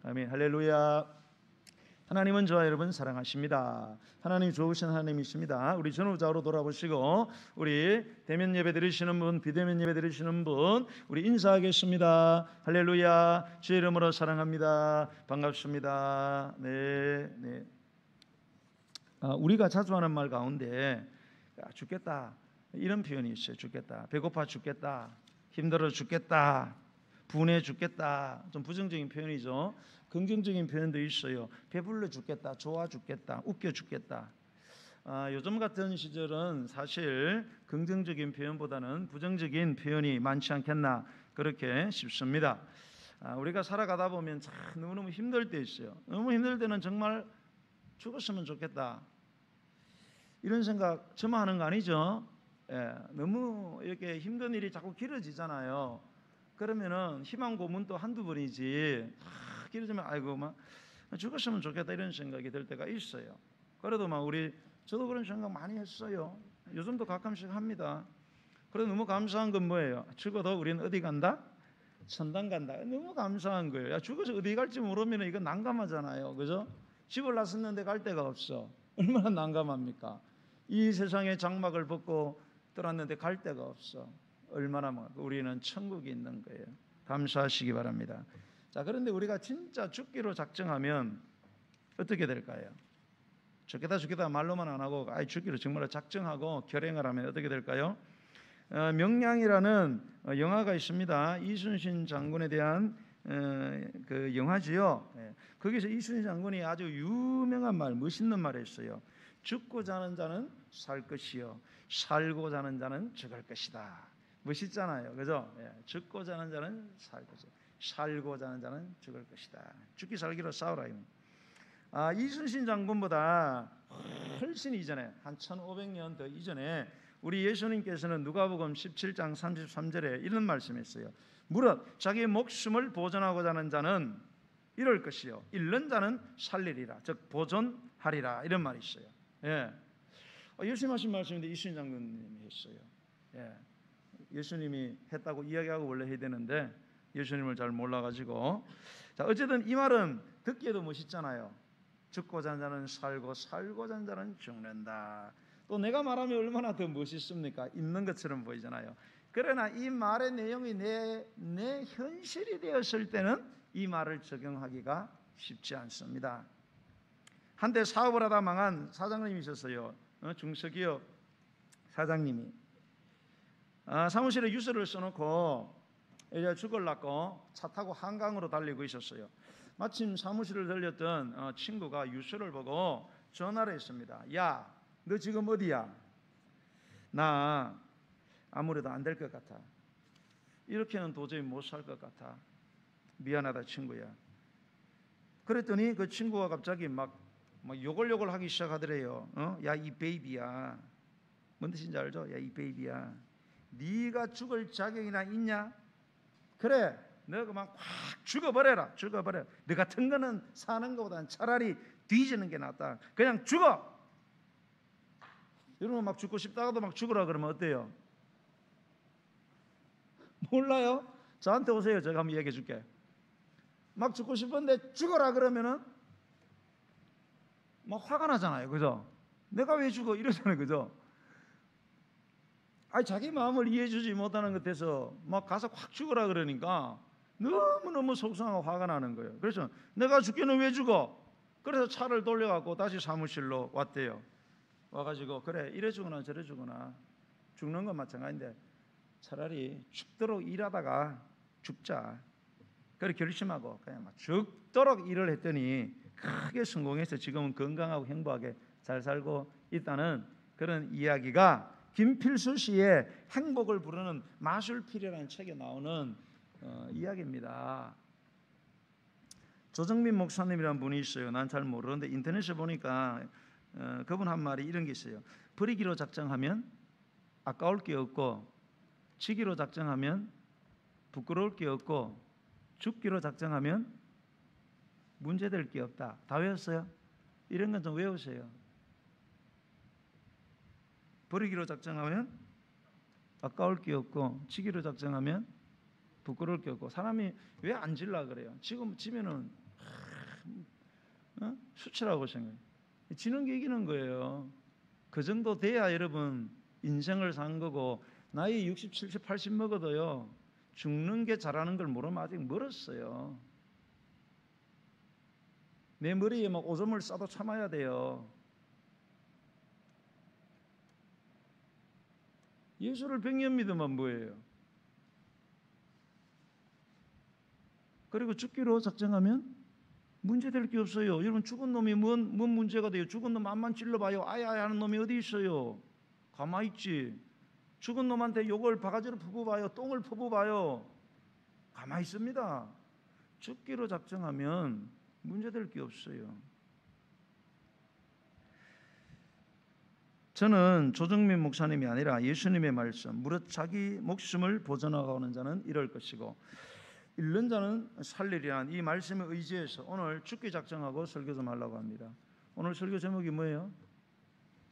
아멘. 할렐루야. 하나님은 저와 여러분 사랑하십니다. 하나님 좋으신 하나님이십니다. 우리 전후좌우로 돌아보시고 우리 대면 예배 드리시는 분, 비대면 예배 드리시는 분 우리 인사하겠습니다. 할렐루야. 주의 이름으로 사랑합니다. 반갑습니다. 네. 우리가 자주 하는 말 가운데 죽겠다 이런 표현이 있어요. 죽겠다. 배고파 죽겠다. 힘들어 죽겠다. 분해 죽겠다. 좀 부정적인 표현이죠. 긍정적인 표현도 있어요. 배불러 죽겠다. 좋아 죽겠다. 웃겨 죽겠다. 요즘 같은 시절은 사실 긍정적인 표현보다는 부정적인 표현이 많지 않겠나 그렇게 싶습니다. 우리가 살아가다 보면 참 너무너무 힘들 때 있어요. 너무 힘들 때는 정말 죽었으면 좋겠다 이런 생각 저만 하는 거 아니죠? 너무 이렇게 힘든 일이 자꾸 길어지잖아요. 그러면은 희망 고문도 한두 번이지 길어지면 아이고 막 죽었으면 좋겠다 이런 생각이 들 때가 있어요. 그래도 막 저도 그런 생각 많이 했어요. 요즘도 가끔씩 합니다. 그래도 너무 감사한 건 뭐예요? 죽어도 우리는 어디 간다? 천당 간다. 너무 감사한 거예요. 죽어서 어디 갈지 모르면 이거 난감하잖아요. 그죠? 집을 나섰는데 갈 데가 없어. 얼마나 난감합니까? 이 세상의 장막을 벗고 떠났는데 갈 데가 없어. 얼마나 우리는 천국이 있는 거예요. 감사하시기 바랍니다. 자, 그런데 우리가 진짜 죽기로 작정하면 어떻게 될까요? 죽겠다 말로만 안 하고 죽기로 정말 작정하고 결행을 하면 어떻게 될까요? 명량이라는 영화가 있습니다. 이순신 장군에 대한 그 영화지요. 거기서 이순신 장군이 아주 유명한 말, 멋있는 말을 했어요. 죽고자 하는 자는 살 것이요 살고자 하는 자는 죽을 것이다. 멋있잖아요. 그죠? 죽고자 하는 자는 살 것이요 살고자 하는 자는 죽을 것이다. 죽기 살기로 싸우라. 이순신 장군보다 훨씬 이전에 한 1500년 더 이전에 우리 예수님께서는 누가복음 17장 33절에 이런 말씀했어요. 무릇 자기의 목숨을 보존하고자 하는 자는 이럴 것이요 잃는 자는 살리리라. 즉 보존하리라. 이런 말이 있어요. 예수님 하신 말씀인데 이순신 장군님이 했어요. 예수님이 했다고 이야기하고 원래 해야 되는데 예수님을 잘 몰라가지고 자 어쨌든 이 말은 듣기에도 멋있잖아요. 죽고자 하는 자는 살고 살고자 하는 자는 죽는다. 또 내가 말하면 얼마나 더 멋있습니까? 있는 것처럼 보이잖아요. 그러나 이 말의 내용이 내 현실이 되었을 때는 이 말을 적용하기가 쉽지 않습니다. 한때 사업을 하다 망한 사장님이 있었어요. 중소기업 사장님이 사무실에 유서를 써놓고 이제 죽으려고 차 타고 한강으로 달리고 있었어요. 마침 사무실을 들렸던 친구가 유서를 보고 전화를 했습니다. 야, 너 지금 어디야? 나 아무래도 안 될 것 같아. 이렇게는 도저히 못 살 것 같아. 미안하다 친구야. 그랬더니 그 친구가 갑자기 막 욕을 하기 시작하더래요. 야, 이 베이비야. 뭔 뜻인지 알죠? 야, 이 베이비야. 네가 죽을 자격이나 있냐? 그래, 너가 막 확 죽어버려라. 죽어버려. 너 같은 거는 사는 것보다는 차라리 뒤지는 게 낫다. 그냥 죽어. 여러분 막 죽고 싶다가도 막 죽으라 그러면 어때요? 몰라요? 저한테 오세요. 제가 한번 얘기해 줄게. 막 죽고 싶은데 죽어라 그러면은 막 화가 나잖아요. 그죠? 내가 왜 죽어? 이러잖아요. 그죠? 자기 마음을 이해해주지 못하는 것에서 막 가서 확 죽어라 그러니까 너무너무 속상하고 화가 나는 거예요. 그래서 내가 죽기는 왜 죽어? 그래서 차를 돌려갖고 다시 사무실로 왔대요. 와가지고 그래 이래 죽거나 저래 죽거나 죽는 건 마찬가지인데 차라리 죽도록 일하다가 죽자. 그래 결심하고 그냥 막 죽도록 일을 했더니 크게 성공해서 지금은 건강하고 행복하게 잘 살고 있다는 그런 이야기가 김필수 씨의 행복을 부르는 마술필이라는 책에 나오는 이야기입니다. 조정민 목사님이라는 분이 있어요. 난 잘 모르는데 인터넷에 보니까 그분 한 말이 이런 게 있어요. 버리기로 작정하면 아까울 게 없고 지기로 작정하면 부끄러울 게 없고 죽기로 작정하면 문제될 게 없다. 다 외웠어요? 이런 건 좀 외우세요. 버리기로 작정하면 아까울 게 없고 지기로 작정하면 부끄러울 게 없고 사람이 왜 안 질라 그래요? 지금 지면은 수치라고 생각해요. 지는 게 이기는 거예요. 그 정도 돼야 여러분 인생을 산 거고, 나이 60, 70, 80 먹어도요 죽는 게 잘하는 걸 모르면 아직 멀었어요. 내 머리에 막 오줌을 싸도 참아야 돼요. 예수를 100년 믿으면 뭐예요? 그리고 죽기로 작정하면 문제될 게 없어요. 여러분, 죽은 놈이 뭔 문제가 돼요? 죽은 놈 암만 찔러봐요. 아야 하는 놈이 어디 있어요? 가만히 있지. 죽은 놈한테 욕을 바가지로 퍼부어봐요. 똥을 퍼부어봐요. 가만히 있습니다. 죽기로 작정하면 문제될 게 없어요. 저는 조정민 목사님이 아니라 예수님의 말씀, 무릇 자기 목숨을 보존하고는 자는 이럴 것이고 잃는 자는 살리리란 이 말씀에 의지해서 오늘 죽기 작정하고 설교 좀 하려고 합니다. 오늘 설교 제목이 뭐예요?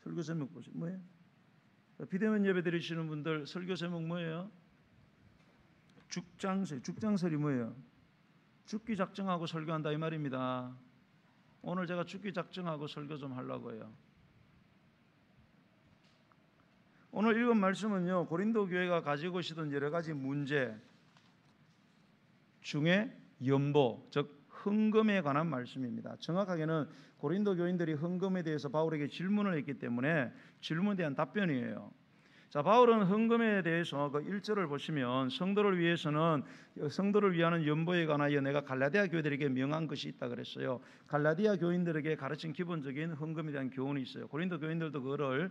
설교 제목 보세요. 뭐예요? 비대면 예배 드리시는 분들 설교 제목 뭐예요? 죽장설. 죽장설이 뭐예요? 죽기 작정하고 설교한다 이 말입니다. 오늘 제가 죽기 작정하고 설교 좀 하려고 해요. 오늘 읽은 말씀은요, 고린도 교회가 가지고 있었던 여러 가지 문제 중에 연보, 즉 헌금에 관한 말씀입니다. 정확하게는 고린도 교인들이 헌금에 대해서 바울에게 질문을 했기 때문에 질문에 대한 답변이에요. 자, 바울은 헌금에 대해서 그 1절을 보시면 성도를 위하는 연보에 관하여 내가 갈라디아 교회들에게 명한 것이 있다 그랬어요. 갈라디아 교인들에게 가르친 기본적인 헌금에 대한 교훈이 있어요. 고린도 교인들도 그거를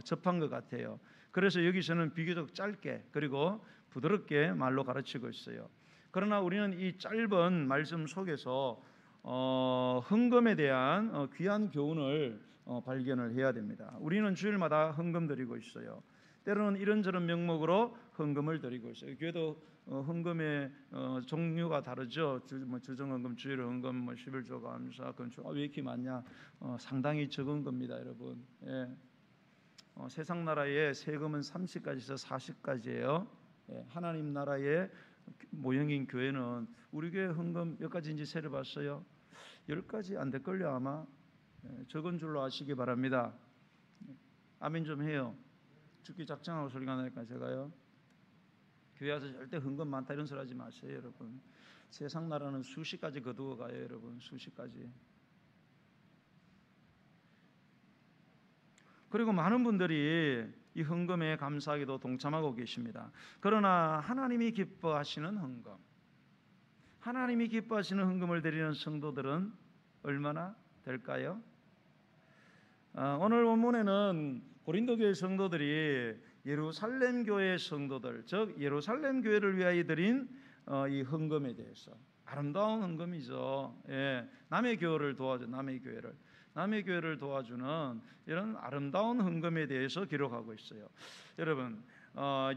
접한 것 같아요. 그래서 여기서는 비교적 짧게 그리고 부드럽게 말로 가르치고 있어요. 그러나 우리는 이 짧은 말씀 속에서 헌금에 대한 귀한 교훈을 발견을 해야 됩니다. 우리는 주일마다 헌금 드리고 있어요. 때로는 이런저런 명목으로 헌금을 드리고 있어요. 교회도 헌금의 종류가 다르죠. 주정헌금, 주일헌금, 11조 감사, 왜 이렇게 많냐? 상당히 적은 겁니다, 여러분. 예. 세상 나라의 세금은 30가지에서 40가지예요. 예. 하나님 나라의 모형인 교회는 우리 교회 헌금 몇 가지인지 세려봤어요? 10가지 안 될걸요 아마. 예. 적은 줄로 아시기 바랍니다. 아멘 좀 해요. 죽기 작정하고 소리가 나니까 제가요. 교회 와서 절대 헌금 많다 이런 소리 하지 마세요, 여러분. 세상 나라는 수십 가지 거두어 가요, 여러분. 수십 가지. 그리고 많은 분들이 이 헌금에 감사하게도 동참하고 계십니다. 그러나 하나님이 기뻐하시는 헌금, 하나님이 기뻐하시는 헌금을 드리는 성도들은 얼마나 될까요? 오늘 본문에는 고린도 교회 성도들이 예루살렘 교회 성도들, 즉 예루살렘 교회를 위하여 드린 이 헌금에 대해서, 아름다운 헌금이죠. 예, 남의 교회를 도와주는 이런 아름다운 헌금에 대해서 기록하고 있어요. 여러분,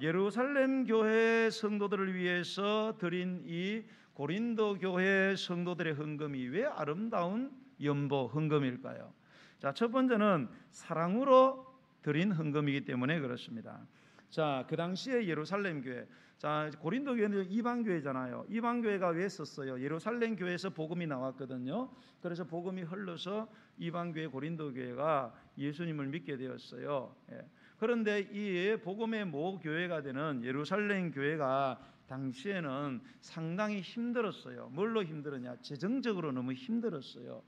예루살렘 교회 성도들을 위해서 드린 이 고린도 교회 성도들의 헌금이 왜 아름다운 연보 헌금일까요? 자, 첫 번째는 사랑으로 드린 헌금이기 때문에 그렇습니다. 자, 그 당시에 예루살렘 교회, 자, 고린도 교회는 이방 교회잖아요. 이방 교회가 왜 썼어요? 예루살렘 교회에서 복음이 나왔거든요. 그래서 복음이 흘러서 이방 교회 고린도 교회가 예수님을 믿게 되었어요. 예. 그런데 이 복음의 모교회가 되는 예루살렘 교회가 당시에는 상당히 힘들었어요. 뭘로 힘들었냐? 재정적으로 너무 힘들었어요.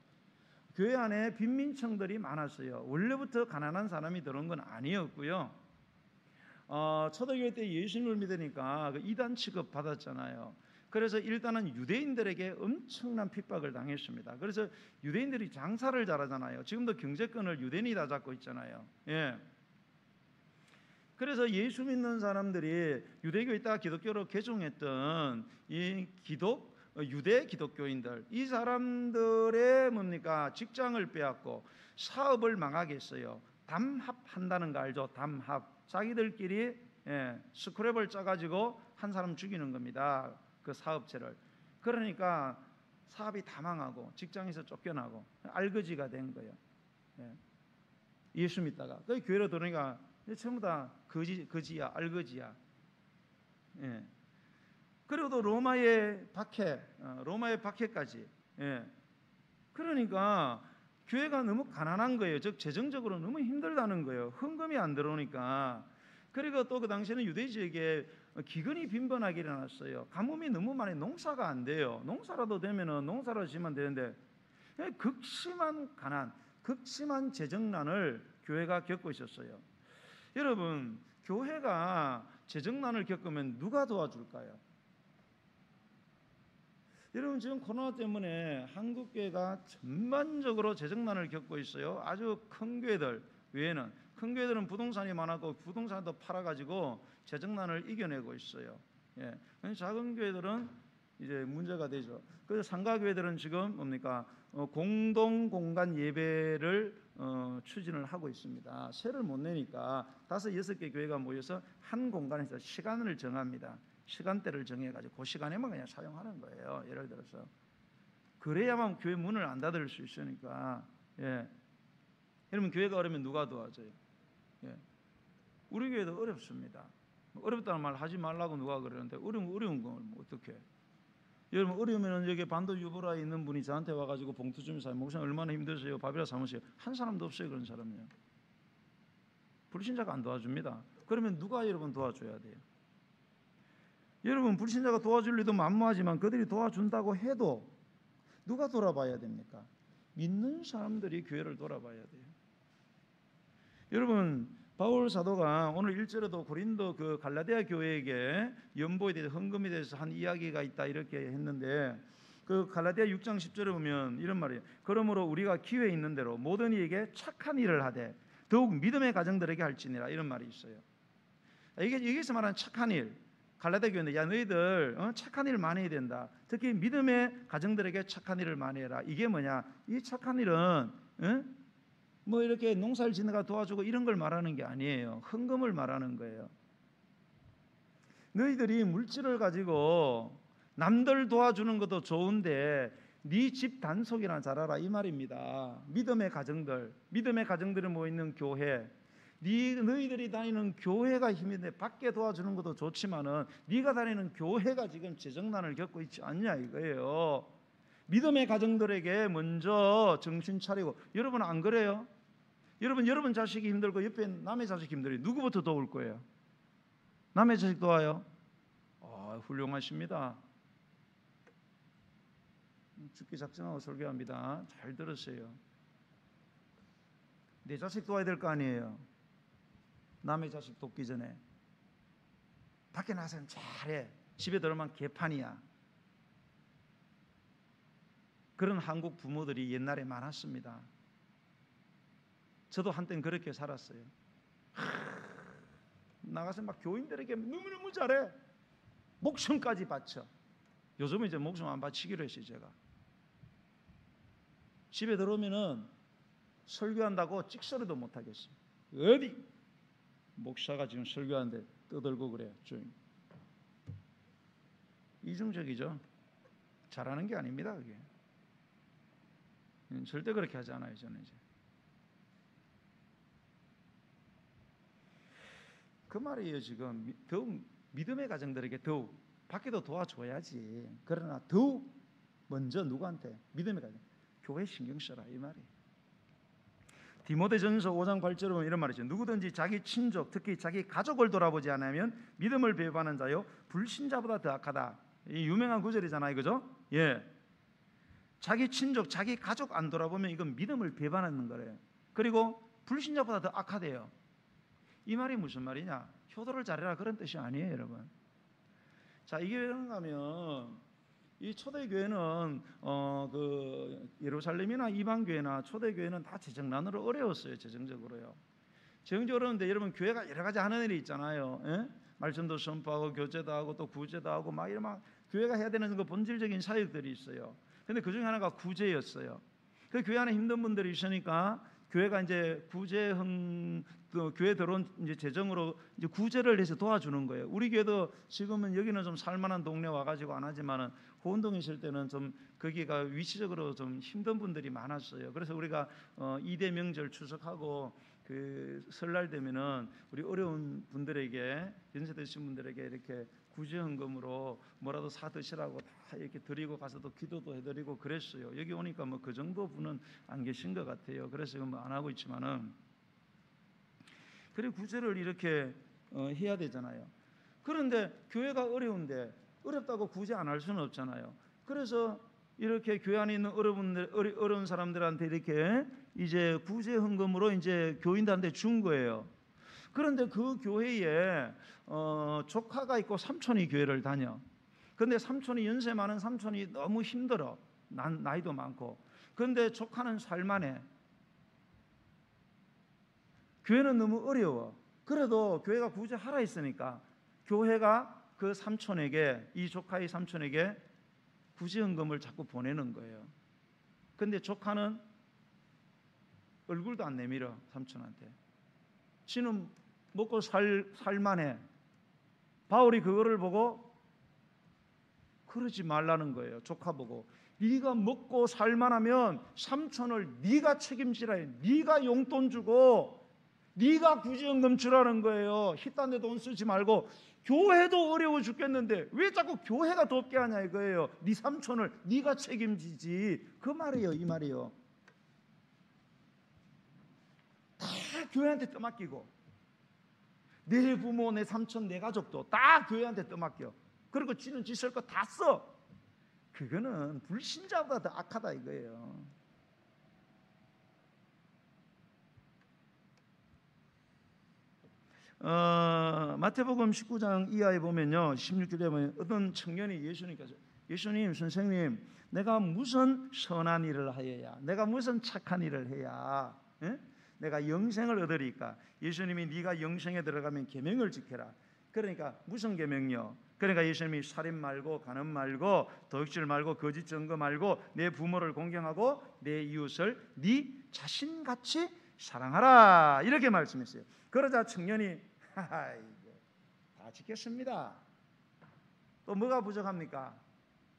교회 안에 빈민층들이 많았어요. 원래부터 가난한 사람이 들어온 건 아니었고요. 초대교회 때 예수님을 믿으니까 그 이단 취급 받았잖아요. 그래서 일단은 유대인들에게 엄청난 핍박을 당했습니다. 그래서 유대인들이 장사를 잘하잖아요. 지금도 경제권을 유대인이 다 잡고 있잖아요. 예. 그래서 예수 믿는 사람들이 유대교에 있다가 기독교로 개종했던 이 유대 기독교인들, 이 사람들의 뭡니까? 직장을 빼앗고 사업을 망하게 했어요. 담합한다는 거 알죠? 담합. 자기들끼리 스크랩을 짜가지고 한 사람 죽이는 겁니다. 그 사업체를. 그러니까 사업이 다 망하고 직장에서 쫓겨나고 알거지가 된 거예요. 예수 믿다가 그 교회로 들어오니까 전부 다 거지야, 알거지야. 그리고 또 로마의 박해까지. 그러니까 교회가 너무 가난한 거예요. 즉 재정적으로 너무 힘들다는 거예요. 헌금이 안 들어오니까. 그리고 또 그 당시에는 유대 지역에 기근이 빈번하게 일어났어요. 가뭄이 너무 많이 농사가 안 돼요. 농사라도 되면은 농사를 지면 되는데 극심한 가난, 극심한 재정난을 교회가 겪고 있었어요. 여러분, 교회가 재정난을 겪으면 누가 도와줄까요? 여러분, 지금 코로나 때문에 한국 교회가 전반적으로 재정난을 겪고 있어요. 아주 큰 교회들 외에는, 큰 교회들은 부동산이 많았고 부동산도 팔아가지고 재정난을 이겨내고 있어요. 예, 작은 교회들은 이제 문제가 되죠. 그래서 상가 교회들은 지금 뭡니까? 공동 공간 예배를 추진을 하고 있습니다. 세를 못 내니까 5, 6개 교회가 모여서 한 공간에서 시간을 정합니다. 시간대를 정해가지고 그 시간에만 그냥 사용하는 거예요. 예를 들어서 그래야만 교회 문을 안 닫을 수 있으니까. 예. 여러분, 교회가 어려우면 누가 도와줘요? 예. 우리 교회도 어렵습니다. 어렵다는 말 하지 말라고 누가 그러는데 어려운 건 어떻게? 여러분, 어려우면 여기 반도 유보라에 있는 분이 저한테 와가지고 봉투 주면서 목사님 얼마나 힘드세요? 밥이라 사무세요. 한 사람도 없어요. 그런 사람이요. 불신자가 안 도와줍니다. 그러면 누가 여러분 도와줘야 돼요? 여러분, 불신자가 도와줄 리도 만무하지만 그들이 도와준다고 해도 누가 돌아봐야 됩니까? 믿는 사람들이 교회를 돌아봐야 돼요. 여러분, 바울 사도가 오늘 1절에도 고린도 그 갈라디아 교회에게 연보에 대해서 헌금에 대해서 한 이야기가 있다 이렇게 했는데, 그 갈라디아 6장 10절에 보면 이런 말이에요. 그러므로 우리가 기회 있는 대로 모든 이에게 착한 일을 하되 더욱 믿음의 가정들에게 할지니라, 이런 말이 있어요. 여기서 말하는 착한 일, 갈라디아 교회인데, 야 너희들 착한 일 많이 해야 된다. 특히 믿음의 가정들에게 착한 일을 많이 해라. 이게 뭐냐? 이 착한 일은 뭐 이렇게 농사를 짓는가 도와주고 이런 걸 말하는 게 아니에요. 헌금을 말하는 거예요. 너희들이 물질을 가지고 남들 도와주는 것도 좋은데 네 집 단속이나 잘하라, 이 말입니다. 믿음의 가정들이 모이는 교회, 너희들이 다니는 교회가 힘인데 밖에 도와주는 것도 좋지만은 네가 다니는 교회가 지금 재정난을 겪고 있지 않냐 이거예요. 믿음의 가정들에게 먼저 정신 차리고. 여러분 안 그래요? 여러분 자식이 힘들고 옆에 남의 자식이 힘들어요. 누구부터 도울 거예요? 남의 자식 도와요? 훌륭하십니다. 죽기 작정하고 설교합니다. 잘 들으세요. 내 자식 도와야 될 거 아니에요. 남의 자식 돕기 전에. 밖에 나서는 잘해. 집에 들어오면 개판이야. 그런 한국 부모들이 옛날에 많았습니다. 저도 한때는 그렇게 살았어요. 나가서 막 교인들에게 너무너무 잘해. 목숨까지 바쳐. 요즘은 이제 목숨 안 바치기로 했어요. 제가 집에 들어오면은 설교한다고 찍소리도 못 하겠어요. 어디 목사가 지금 설교하는데 떠들고 그래요. 조용히. 이중적이죠. 잘하는 게 아닙니다. 그게 절대 그렇게 하지 않아요. 저는 이제 그 말이에요. 지금 더욱 믿음의 가정들에게 더욱 밖에도 도와줘야지. 그러나 더욱 먼저 누구한테? 믿음의 가정, 교회 신경 써라, 이 말이에요. 디모데전서 5장 8절에 보면 이런 말이죠. 누구든지 자기 친족, 특히 자기 가족을 돌아보지 않으면 믿음을 배반하는 자요 불신자보다 더 악하다. 이 유명한 구절이잖아요, 그죠? 예. 자기 친족, 자기 가족 안 돌아보면 이건 믿음을 배반하는 거래요. 그리고 불신자보다 더 악하대요. 이 말이 무슨 말이냐? 효도를 잘해라, 그런 뜻이 아니에요, 여러분. 자, 이게 왜 그런가 하면 이 초대교회는 그 예루살렘이나 이방교회나 초대교회는 다 재정난으로 어려웠어요. 재정적으로요. 재정적으로 어려운데 여러분, 교회가 여러 가지 하는 일이 있잖아요. 예? 말씀도 선포하고 교제도 하고 또 구제도 하고 막 이런 막 교회가 해야 되는 그 본질적인 사역들이 있어요. 근데 그 중에 하나가 구제였어요. 그 교회 안에 힘든 분들이 있으니까 교회가 이제 교회 들어온 이제 재정으로 이제 구제를 해서 도와주는 거예요. 우리 교회도 지금은 여기는 좀 살만한 동네 와가지고 안 하지만은 호운동에 있을 때는 좀 거기가 위치적으로 좀 힘든 분들이 많았어요. 그래서 우리가 2대 명절 추석하고 그 설날 되면은 우리 어려운 분들에게, 연세 드신 분들에게 이렇게 구제 헌금으로 뭐라도 사 드시라고 다 이렇게 드리고 가서도 기도도 해드리고 그랬어요. 여기 오니까 뭐 그 정도 분은 안 계신 것 같아요. 그래서 뭐 안 하고 있지만은, 그리고 구제를 이렇게 해야 되잖아요. 그런데 교회가 어려운데 어렵다고 구제 안 할 수는 없잖아요. 그래서 이렇게 교회 안에 있는 어려운 사람들한테 이렇게 이제 구제 헌금으로 이제 교인들한테 준 거예요. 그런데 그 교회에 조카가 있고 삼촌이 교회를 다녀. 그런데 삼촌이 연세 많은 삼촌이 너무 힘들어. 나이도 많고. 그런데 조카는 살만해. 교회는 너무 어려워. 그래도 교회가 구제하라 했으니까 교회가 그 삼촌에게, 이 조카의 삼촌에게 구제헌금을 자꾸 보내는 거예요. 근데 조카는 얼굴도 안 내밀어 삼촌한테. 지는 먹고 살만해. 바울이 그거를 보고 그러지 말라는 거예요. 조카 보고. 네가 먹고 살만하면 삼촌을 네가 책임지라 해. 네가 용돈 주고 네가 구제헌금 주라는 거예요. 희딴 데 돈 쓰지 말고. 교회도 어려워 죽겠는데 왜 자꾸 교회가 돕게 하냐 이거예요. 네 삼촌을 네가 책임지지. 그 말이에요. 이 말이에요. 다 교회한테 떠맡기고, 내 부모, 내 삼촌, 내 가족도 다 교회한테 떠맡겨. 그리고 지는 짓을 거 다 써. 그거는 불신자보다 더 악하다 이거예요. 마태복음 19장 이하에 보면요, 16절에 보면 어떤 청년이 예수님께서, 예수님, 선생님, 내가 무슨 선한 일을 하여야, 내가 무슨 착한 일을 해야 내가 영생을 얻으리까? 예수님이 네가 영생에 들어가면 계명을 지켜라. 그러니까 무슨 계명요? 그러니까 예수님이 살인 말고, 간음 말고, 도둑질 말고, 거짓 증거 말고, 내 부모를 공경하고 내 이웃을 네 자신같이 사랑하라, 이렇게 말씀했어요. 그러자 청년이 하하, 이거 다 지켰습니다. 또 뭐가 부족합니까?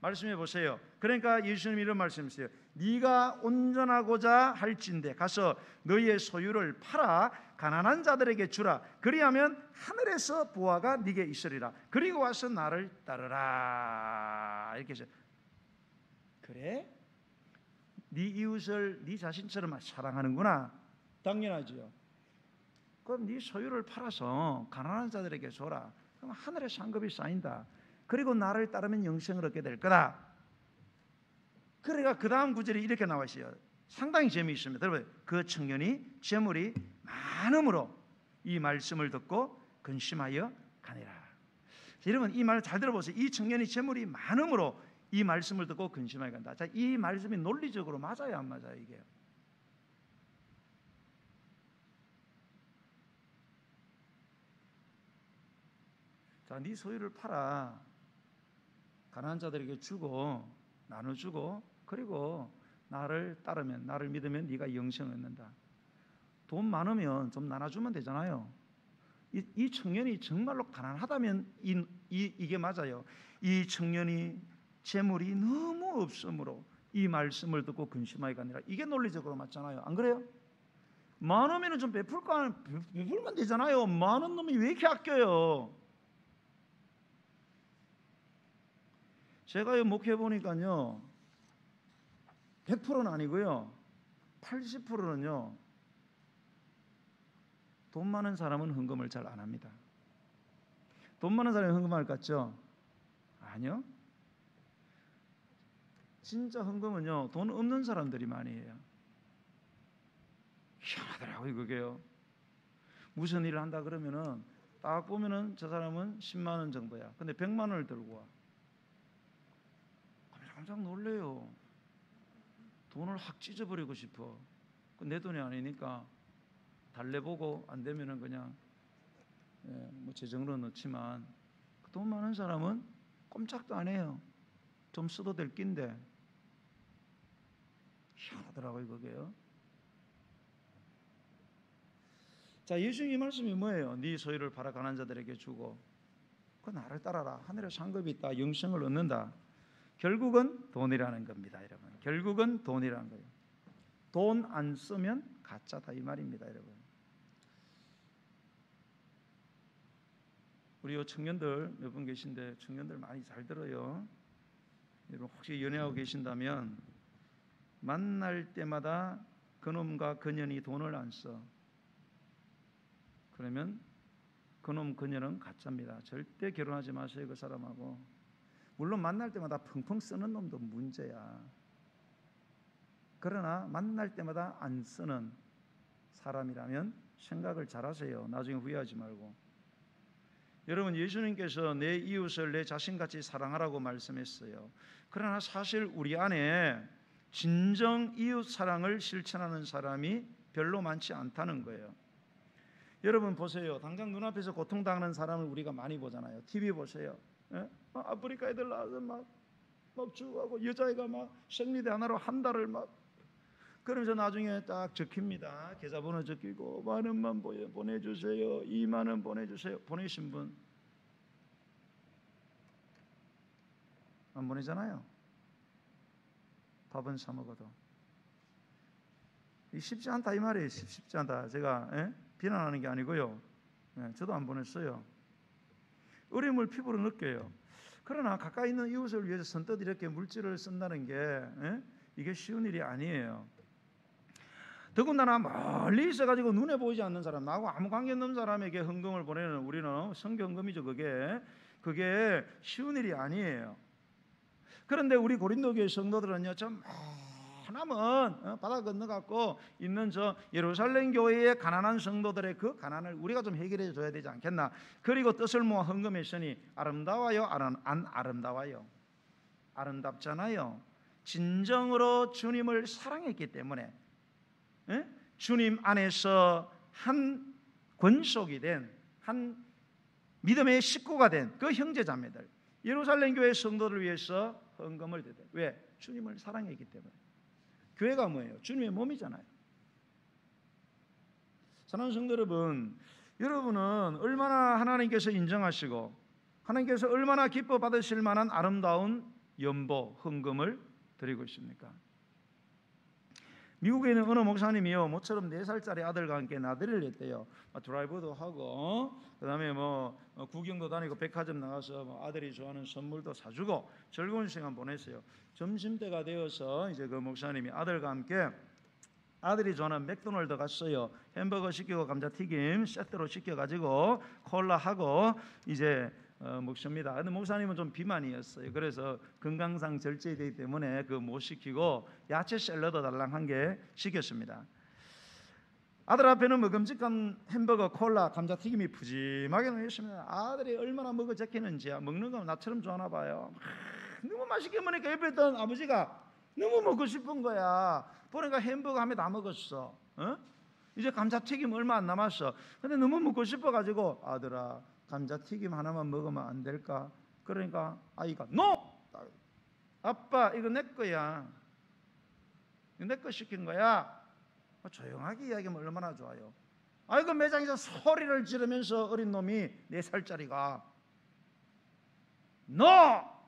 말씀해 보세요. 그러니까 예수님이 이런 말씀이세요. 네가 온전하고자 할진대 가서 너희의 소유를 팔아 가난한 자들에게 주라. 그리하면 하늘에서 보화가 네게 있으리라. 그리고 와서 나를 따르라. 이렇게 해서, 그래? 네 이웃을 네 자신처럼 사랑하는구나. 당연하죠. 그럼 네 소유를 팔아서 가난한 자들에게 줘라. 그럼 하늘에 상급이 쌓인다. 그리고 나를 따르면 영생을 얻게 될 거다. 그러니까 그 다음 구절이 이렇게 나와 있어요. 상당히 재미있습니다. 여러분, 그 청년이 재물이 많음으로 이 말씀을 듣고 근심하여 가니라. 자, 여러분, 이 말 잘 들어보세요. 이 청년이 재물이 많음으로 이 말씀을 듣고 근심하여 간다. 자, 이 말씀이 논리적으로 맞아요, 안 맞아요, 이게? 자, 네 소유를 팔아 가난한 자들에게 주고 나눠주고, 그리고 나를 따르면, 나를 믿으면 네가 영생을 얻는다. 돈 많으면 좀 나눠주면 되잖아요. 이 청년이 정말로 가난하다면 이게 맞아요. 이 청년이 재물이 너무 없으므로 이 말씀을 듣고 근심하기가 아니라, 이게 논리적으로 맞잖아요. 안 그래요? 많으면 좀 베풀면 되잖아요. 많은 놈이 왜 이렇게 아껴요? 제가 목회해 보니까요, 100%는 아니고요, 80%는요, 돈 많은 사람은 헌금을 잘 안 합니다. 돈 많은 사람이 헌금할 것 같죠? 아니요. 진짜 헌금은요, 돈 없는 사람들이 많이 해요. 희한하더라고요, 그게요. 무슨 일을 한다 그러면은 딱 보면은 저 사람은 10만 원 정도야. 근데 100만 원을 들고 와. 깜짝 놀래요. 돈을 확 찢어버리고 싶어. 내 돈이 아니니까 달래보고 안 되면은 그냥 뭐 재정으로 넣지만, 돈 많은 사람은 꼼짝도 안 해요. 좀 써도 될 낀데. 희한하더라고요, 그게요. 자, 예수님 이 말씀이 뭐예요? 네 소유를 팔아 가난한 자들에게 주고 그 나를 따라라. 하늘에 상급이 있다. 영생을 얻는다. 결국은 돈이라는 겁니다, 여러분. 결국은 돈이라는 거예요. 돈 안 쓰면 가짜다, 이 말입니다, 여러분. 우리 요 청년들 몇 분 계신데 청년들 많이 잘 들어요. 여러분 혹시 연애하고 계신다면 만날 때마다 그놈과 그년이 돈을 안 써. 그러면 그놈 그녀는 가짜입니다. 절대 결혼하지 마세요, 그 사람하고. 물론 만날 때마다 펑펑 쓰는 놈도 문제야. 그러나 만날 때마다 안 쓰는 사람이라면 생각을 잘하세요. 나중에 후회하지 말고. 여러분, 예수님께서 내 이웃을 내 자신같이 사랑하라고 말씀했어요. 그러나 사실 우리 안에 진정 이웃 사랑을 실천하는 사람이 별로 많지 않다는 거예요. 여러분 보세요. 당장 눈앞에서 고통당하는 사람을 우리가 많이 보잖아요. TV 보세요. 예? 아프리카 애들 나와서 막 죽어가고 여자애가 막 생리대 하나로 한 달을 막 그러면서 나중에 딱 적힙니다. 계좌번호 적히고 10,000원 보내주세요. 20,000원 보내주세요. 보내신 분 안 보내잖아요. 밥은 사 먹어도 쉽지 않다 이 말이에요. 쉽지 않다. 제가 비난하는 게 아니고요. 저도 안 보냈어요. 어려움을 피부로 느껴요. 그러나 가까이 있는 이웃을 위해서 선뜻 이렇게 물질을 쓴다는 게 이게 쉬운 일이 아니에요. 더군다나 멀리 있어가지고 눈에 보이지 않는 사람, 나하고 아무 관계 없는 사람에게 헌금을 보내는 우리는 성경금이죠. 그게 쉬운 일이 아니에요. 그런데 우리 고린도 교회 성도들은요, 좀 하나만 바다 건너갖고 있는 저 예루살렘 교회의 가난한 성도들의 그 가난을 우리가 좀 해결해 줘야 되지 않겠나. 그리고 뜻을 모아 헌금했으니 아름다워요? 안 아름다워요? 아름답잖아요. 진정으로 주님을 사랑했기 때문에 주님 안에서 한 권속이 된 한 믿음의 식구가 된 그 형제자매들 예루살렘 교회 성도를 위해서 헌금을 드려요. 왜? 주님을 사랑했기 때문에. 교회가 뭐예요? 주님의 몸이잖아요. 사랑하는 성도 여러분, 여러분은 얼마나 하나님께서 인정하시고 하나님께서 얼마나 기뻐 받으실 만한 아름다운 연보, 헌금을 드리고 있습니까? 미국에 있는 어느 목사님이요, 모처럼 4살짜리 아들과 함께 나들이를 했대요. 드라이브도 하고 그 다음에 구경도 다니고 백화점 나가서 아들이 좋아하는 선물도 사주고 즐거운 시간 보냈어요. 점심때가 되어서 이제 그 목사님이 아들과 함께 아들이 좋아하는 맥도날드 갔어요. 햄버거 시키고 감자튀김 세트로 시켜가지고 콜라하고 이제 먹습니다. 근데 목사님은 좀 비만이었어요. 그래서 건강상 절제되기 때문에 그 못 시키고 야채 샐러드 달랑 한 개 시켰습니다. 아들 앞에는 먹음직한 햄버거, 콜라, 감자튀김이 푸짐하게 놓였습니다. 아들이 얼마나 먹어 제끼는지 먹는 거 나처럼 좋아하나 봐요. 너무 맛있게 먹으니까 옆에 있던 아버지가 너무 먹고 싶은 거야. 보니까 햄버거 한 개 다 먹었어. 이제 감자튀김 얼마 안 남았어. 근데 너무 먹고 싶어가지고 아들아 감자튀김 하나만 먹으면 안 될까? 그러니까 아이가 NO! 아빠 이거 내 거야. 이거 내 거 시킨 거야. 조용하게 이야기하면 얼마나 좋아요. 아이고 매장에서 소리를 지르면서 어린 놈이 4살짜리가 NO!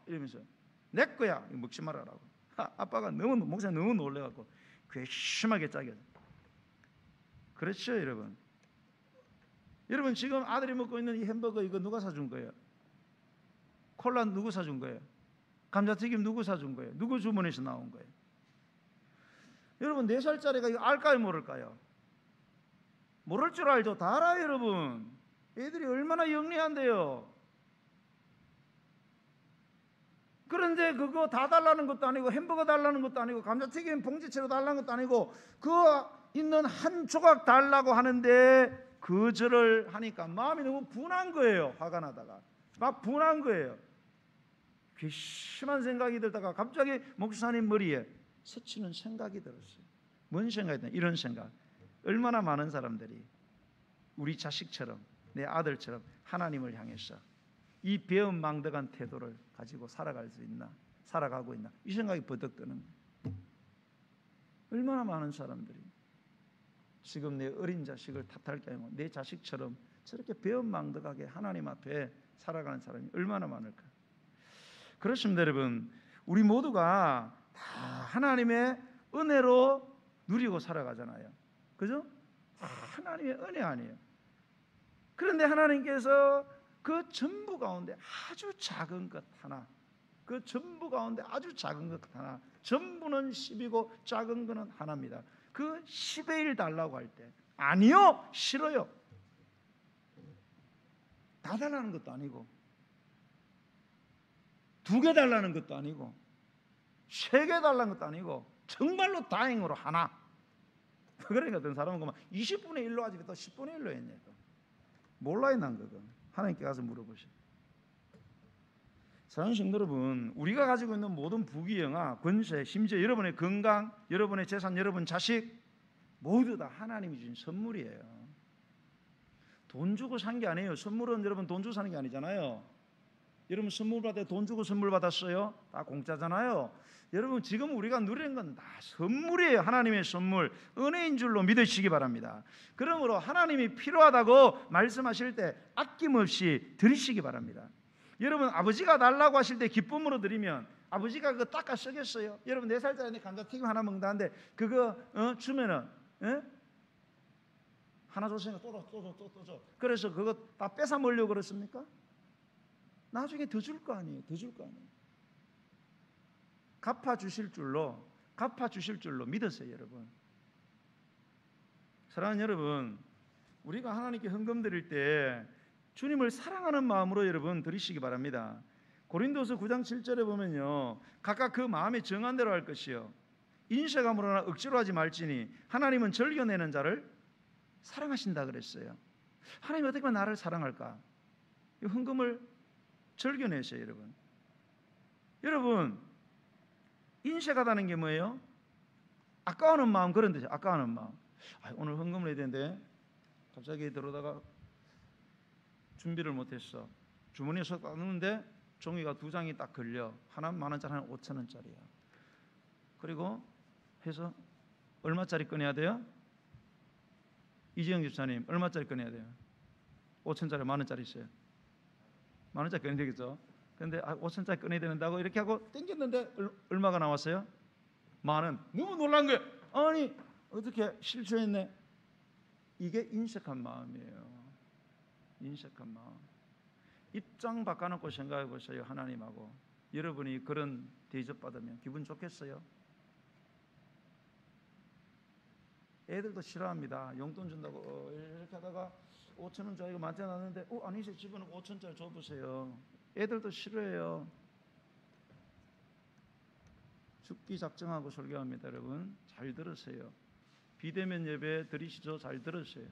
이러면서 내 거야. 이거 먹지 말아라고. 아빠가 목사님 너무 놀래갖고 괘씸하게 짜게. 그렇죠 여러분. 여러분 지금 아들이 먹고 있는 이 햄버거 이거 누가 사준 거예요? 콜라 누구 사준 거예요? 감자튀김 누구 사준 거예요? 누구 주문해서 나온 거예요? 여러분 4살짜리가 이거 알까요 모를까요? 모를 줄 알죠. 다 알아요 여러분. 애들이 얼마나 영리한데요. 그런데 그거 다 달라는 것도 아니고 햄버거 달라는 것도 아니고 감자튀김 봉지채로 달라는 것도 아니고 그 있는 한 조각 달라고 하는데 거절을 하니까 마음이 너무 분한 거예요. 화가 나다가 막 분한 거예요. 괘씸한 생각이 들다가 갑자기 목사님 머리에 스치는 생각이 들었어요. 뭔 생각이냐? 이런 생각. 얼마나 많은 사람들이 우리 자식처럼 내 아들처럼 하나님을 향해서 이 배은망덕한 태도를 가지고 살아갈 수 있나? 살아가고 있나? 이 생각이 버덕 드는 거예요. 얼마나 많은 사람들이 지금 내 어린 자식을 탓할 게 아니고 내 자식처럼 저렇게 배은망덕하게 하나님 앞에 살아가는 사람이 얼마나 많을까? 그렇습니다 여러분. 우리 모두가 다 하나님의 은혜로 누리고 살아가잖아요. 그죠? 하나님의 은혜 아니에요. 그런데 하나님께서 그 전부 가운데 아주 작은 것 하나, 그 전부 가운데 아주 작은 것 하나, 전부는 10이고 작은 거는 하나입니다. 그 10의 1 달라고 할 때 아니요, 싫어요. 다 달라는 것도 아니고 2개 달라는 것도 아니고 3개 달라는 것도 아니고 정말로 다행으로 하나. 그러니까 어떤 사람은 그만 20분의 1로 하지 또 10분의 1로 했냐. 또 몰라요. 난 그거 하나님께 가서 물어보시오. 사랑하는 성도 여러분, 우리가 가지고 있는 모든 부귀영화, 권세, 심지어 여러분의 건강, 여러분의 재산, 여러분 자식 모두 다 하나님이 주신 선물이에요. 돈 주고 산 게 아니에요. 선물은 여러분 돈 주고 사는 게 아니잖아요. 여러분 선물 받을 때 돈 주고 선물 받았어요? 다 공짜잖아요. 여러분 지금 우리가 누리는 건 다 선물이에요. 하나님의 선물, 은혜인 줄로 믿으시기 바랍니다. 그러므로 하나님이 필요하다고 말씀하실 때 아낌없이 드리시기 바랍니다. 여러분 아버지가 달라고 하실 때 기쁨으로 드리면 아버지가 그거 닦아 쓰겠어요? 여러분 4살짜리 감자튀김 하나 먹는다는데 그거 주면은 하나 줬으니까 또 줘. 그래서 그거 다 뺏어 먹으려고 그렇습니까? 나중에 더 줄 거 아니에요. 더 줄 거 아니에요. 갚아 주실 줄로 믿으세요, 여러분. 사랑하는 여러분, 우리가 하나님께 헌금 드릴 때 주님을 사랑하는 마음으로 여러분 드리시기 바랍니다. 고린도서 9장 7절에 보면요, 각각 그 마음에 정한 대로 할 것이요 인색함으로나 억지로 하지 말지니 하나님은 즐겨내는 자를 사랑하신다 그랬어요. 하나님이 어떻게 하면 나를 사랑할까? 이 헌금을 즐겨내세요, 여러분. 여러분, 인색하다는 게 뭐예요? 아까워하는 마음, 그런 데죠. 아까워하는 마음. 오늘 헌금을 해야 되는데 갑자기 들어오다가 준비를 못했어. 주머니에 쏙 넣는데 종이가 2장이 딱 걸려. 하나는 10,000원짜리, 하나는 5,000원짜리야. 그리고 해서 얼마짜리 꺼내야 돼요? 이지영 집사님 얼마짜리 꺼내야 돼요? 5,000원짜리, 10,000원짜리 있어요. 10,000원짜리 꺼내야 되겠죠? 근데 5,000원짜리 꺼내야 된다고 이렇게 하고 땡겼는데 얼마가 나왔어요? 10,000원. 너무 놀란 거예요. 아니 어떻게 실수했네. 이게 인색한 마음이에요. 인색한 마음. 입장 바꿔놓고 생각해 보세요. 하나님하고 여러분이 그런 대접받으면 기분 좋겠어요? 애들도 싫어합니다. 용돈 준다고 이렇게 하다가 5,000원짜리가 만져놨는데 아니지, 집은 5,000원짜리 줘보세요. 애들도 싫어해요. 죽기 작정하고 설교합니다. 여러분 잘 들으세요. 비대면 예배 드리시죠? 잘 들으세요.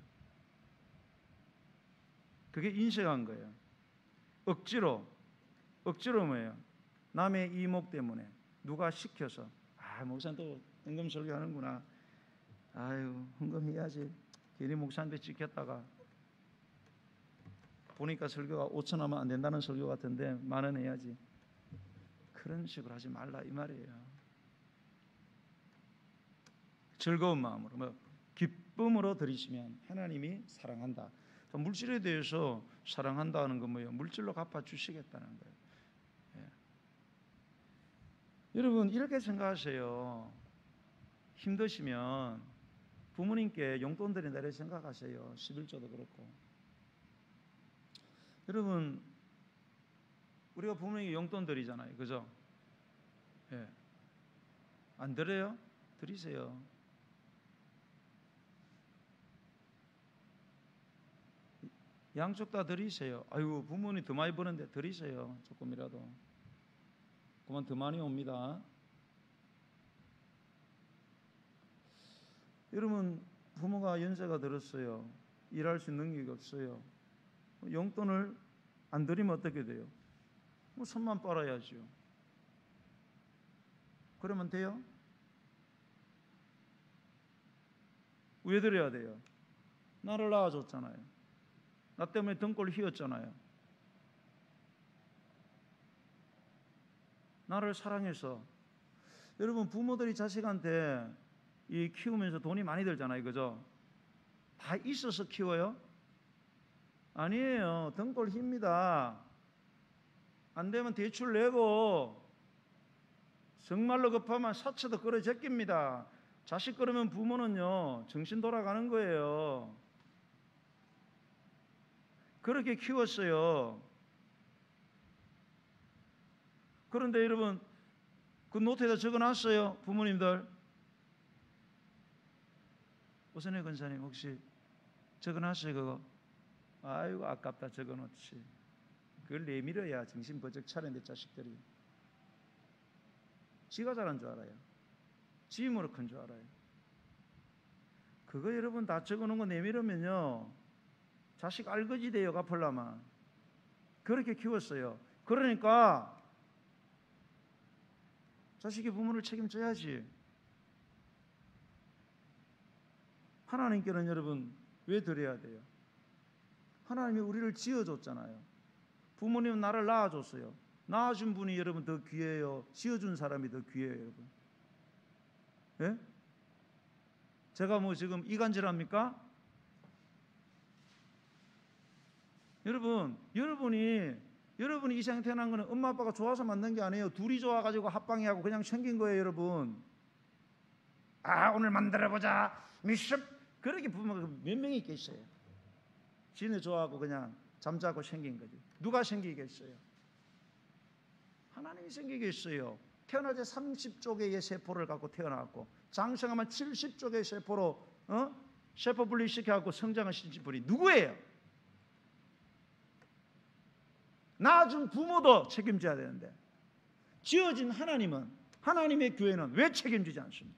그게 인색한 거예요. 억지로 뭐예요? 남의 이목 때문에 누가 시켜서 목사님 또 헌금 설교하는구나. 아유 헌금해야지. 괜히 목사님한테 찍혔다가 보니까 설교가 5,000원 하면 안 된다는 설교 같은데 10,000원 해야지. 그런 식으로 하지 말라 이 말이에요. 즐거운 마음으로 기쁨으로 드리시면 하나님이 사랑한다. 물질에 대해서 사랑한다는 건 뭐예요? 물질로 갚아주시겠다는 거예요. 예. 여러분 이렇게 생각하세요. 힘드시면 부모님께 용돈 드린다 이렇게 생각하세요. 11조도 그렇고. 여러분 우리가 부모님께 용돈 드리잖아요. 그죠? 예. 안 드려요? 드리세요. 양쪽 다 드리세요. 아이고 부모님 더 많이 버는데 드리세요. 조금이라도. 그만 더 많이 옵니다. 여러분 부모가 연세가 들었어요. 일할 수 있는 능력이 없어요. 용돈을 안 드리면 어떻게 돼요? 손만 빨아야죠. 그러면 돼요? 왜 드려야 돼요? 나를 낳아줬잖아요. 나 때문에 등골 휘었잖아요. 나를 사랑해서. 여러분 부모들이 자식한테 키우면서 돈이 많이 들잖아요. 그죠? 다 있어서 키워요? 아니에요. 등골 힙니다. 안 되면 대출 내고 정말로 급하면 사채도 끌어 제낍니다. 자식 그러면 부모는요 정신 돌아가는 거예요. 그렇게 키웠어요. 그런데 여러분 그 노트에다 적어놨어요. 부모님들. 오선혜 권사님 혹시 적어놨어요 그거? 아이고 아깝다. 적어놓지. 그걸 내밀어야 정신 번쩍 차리는데 자식들이. 지가 잘한 줄 알아요. 지 힘으로 큰 줄 알아요. 그거 여러분 다 적어놓은 거 내밀으면요 자식 알거지 돼요. 갚으려면. 그렇게 키웠어요. 그러니까 자식이 부모를 책임져야지. 하나님께는 여러분 왜 드려야 돼요? 하나님이 우리를 지어줬잖아요. 부모님은 나를 낳아줬어요. 낳아준 분이 여러분 더 귀해요? 지어준 사람이 더 귀해요 여러분? 예? 제가 뭐 지금 이간질합니까? 여러분이 이 세상에 태어난 거는 엄마 아빠가 좋아서 만든 게 아니에요. 둘이 좋아가지고 합방해하고 그냥 생긴 거예요 여러분. 아 오늘 만들어보자 미션 그렇게 부모가 몇 명이 있겠어요. 지네 좋아하고 그냥 잠자고 생긴 거지. 누가 생기겠어요? 하나님이 생기겠어요. 태어날 때 30조 개의 세포를 갖고 태어났고 장성하면 70조 개의 세포로 세포 분리시켜갖고 성장을 시킨 분이 누구예요? 낳아준 부모도 책임져야 되는데 지어진 하나님은, 하나님의 교회는 왜 책임지지 않습니까?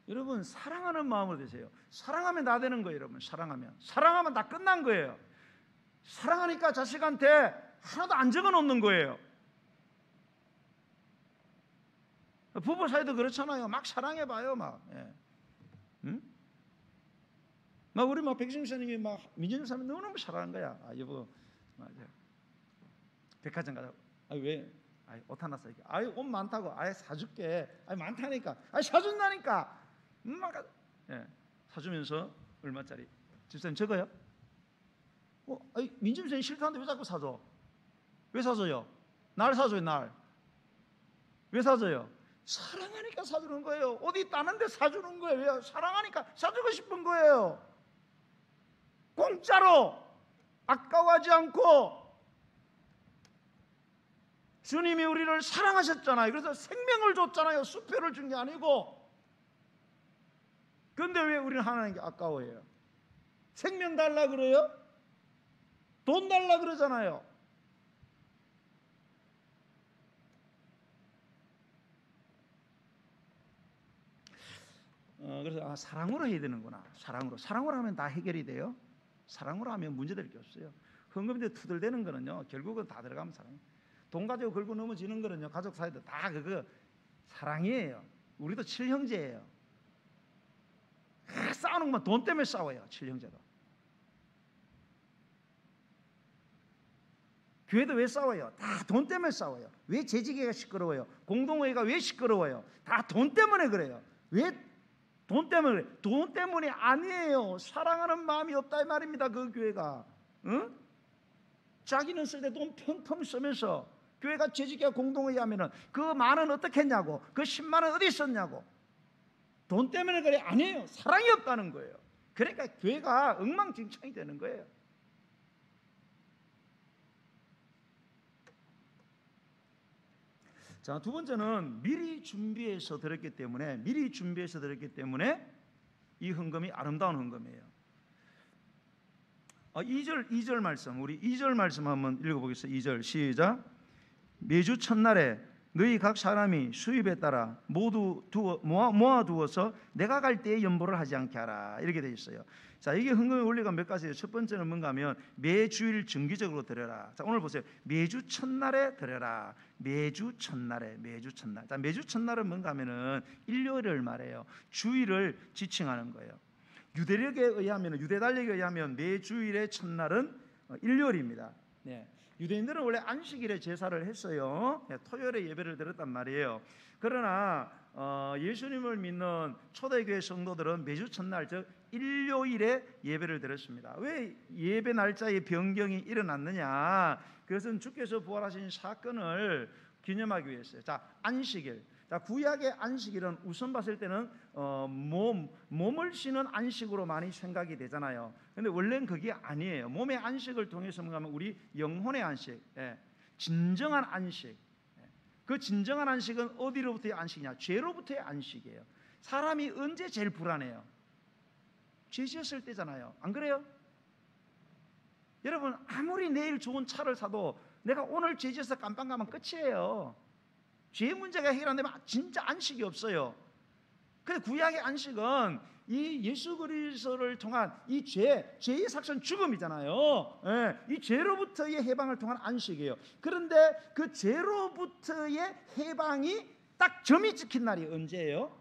여러분 사랑하는 마음으로 되세요. 사랑하면 다 되는 거예요 여러분. 사랑하면 다 끝난 거예요. 사랑하니까 자식한테 하나도 안 적어놓는 거예요. 부부 사이도 그렇잖아요. 막 사랑해봐요 막. 예. 응? 막 우리 막 백승선님이 막 민준이 사람이 너무너무 사랑하는 거야. 아 여보 맞아. 백화점 가자. 아 왜? 아 옷 하나 사. 아유 옷 많다고. 아예 사줄게. 아 많다니까. 아 사준다니까. 막 예. 사주면서 얼마짜리? 집사님 적어요? 아니 민준이 싫다는데 왜 자꾸 사줘? 왜 사줘요? 날 사줘요 날. 왜 사줘요? 사랑하니까 사주는 거예요. 어디 따는데 사주는 거예요. 왜? 사랑하니까 사주고 싶은 거예요. 공짜로 아까워하지 않고 주님이 우리를 사랑하셨잖아요. 그래서 생명을 줬잖아요. 수표를 준 게 아니고. 그런데 왜 우리는 하나님께 아까워해요? 생명 달라 그래요? 돈 달라 그러잖아요. 그래서 사랑으로 해야 되는구나. 사랑으로 하면 다 해결이 돼요. 사랑으로 하면 문제될 게 없어요. 헌금인데 투덜대는 거는요 결국은 다 들어가면 사랑. 돈 가지고 걸고 넘어지는 거는요 가족 사이도 다 그거 사랑이에요. 우리도 칠형제예요. 싸우는 것만 돈 때문에 싸워요. 칠형제도. 교회도 왜 싸워요? 다 돈 때문에 싸워요. 왜 재직회가 시끄러워요? 공동회가 왜 시끄러워요? 다 돈 때문에 그래요. 왜 돈 때문에 그래요? 돈 때문이 아니에요. 사랑하는 마음이 없다 이 말입니다. 그 교회가. 응? 자기는 쓸 때 돈 펑펑 쓰면서 교회가 재직회가 공동회의 하면은 그 만원 어떻게 했냐고, 그 10만 원 어디 썼냐고. 돈 때문에 그래? 아니에요. 사랑이 없다는 거예요. 그러니까 교회가 엉망진창이 되는 거예요. 자, 두 번째는 미리 준비해서 드렸기 때문에 이 헌금이 아름다운 헌금이에요. 2절 말씀, 우리 2절 말씀 한번 읽어보겠습니다. 2절 시작. 매주 첫날에 너희 각 사람이 수입에 따라 모두 모아두어서 내가 갈 때에 연보를 하지 않게 하라. 이렇게 되어 있어요. 자, 이게 헌금의 원리가 몇 가지예요. 첫 번째는 뭔가 하면 매주일 정기적으로 드려라. 자, 오늘 보세요. 매주 첫날에 드려라. 매주 첫날. 자, 매주 첫날은 뭔가 하면은 일요일을 말해요. 주일을 지칭하는 거예요. 유대 달력에 의하면 매주일의 첫날은 일요일입니다. 네. 유대인들은 원래 안식일에 제사를 했어요. 네, 토요일에 예배를 드렸단 말이에요. 그러나 예수님을 믿는 초대교회 성도들은 매주 첫날 즉 일요일에 예배를 드렸습니다. 왜 예배 날짜의 변경이 일어났느냐? 그것은 주께서 부활하신 사건을 기념하기 위해서요. 자, 안식일. 자, 구약의 안식일은 우선 봤을 때는 몸을 쉬는 안식으로 많이 생각이 되잖아요. 근데 원래는 그게 아니에요. 몸의 안식을 통해서 뭔가 우리 영혼의 안식, 진정한 안식. 그 진정한 안식은 어디로부터의 안식이냐? 죄로부터의 안식이에요. 사람이 언제 제일 불안해요? 죄 지었을 때잖아요. 안 그래요? 여러분, 아무리 내일 좋은 차를 사도 내가 오늘 죄 지어서 깜빵 가면 끝이에요. 죄 문제가 해결 안 되면 진짜 안식이 없어요. 근데 구약의 안식은 이 예수 그리스도를 통한 이 죄의 삭선 죽음이잖아요. 이 죄로부터의 해방을 통한 안식이에요. 그런데 그 죄로부터의 해방이 딱 점이 찍힌 날이 언제예요?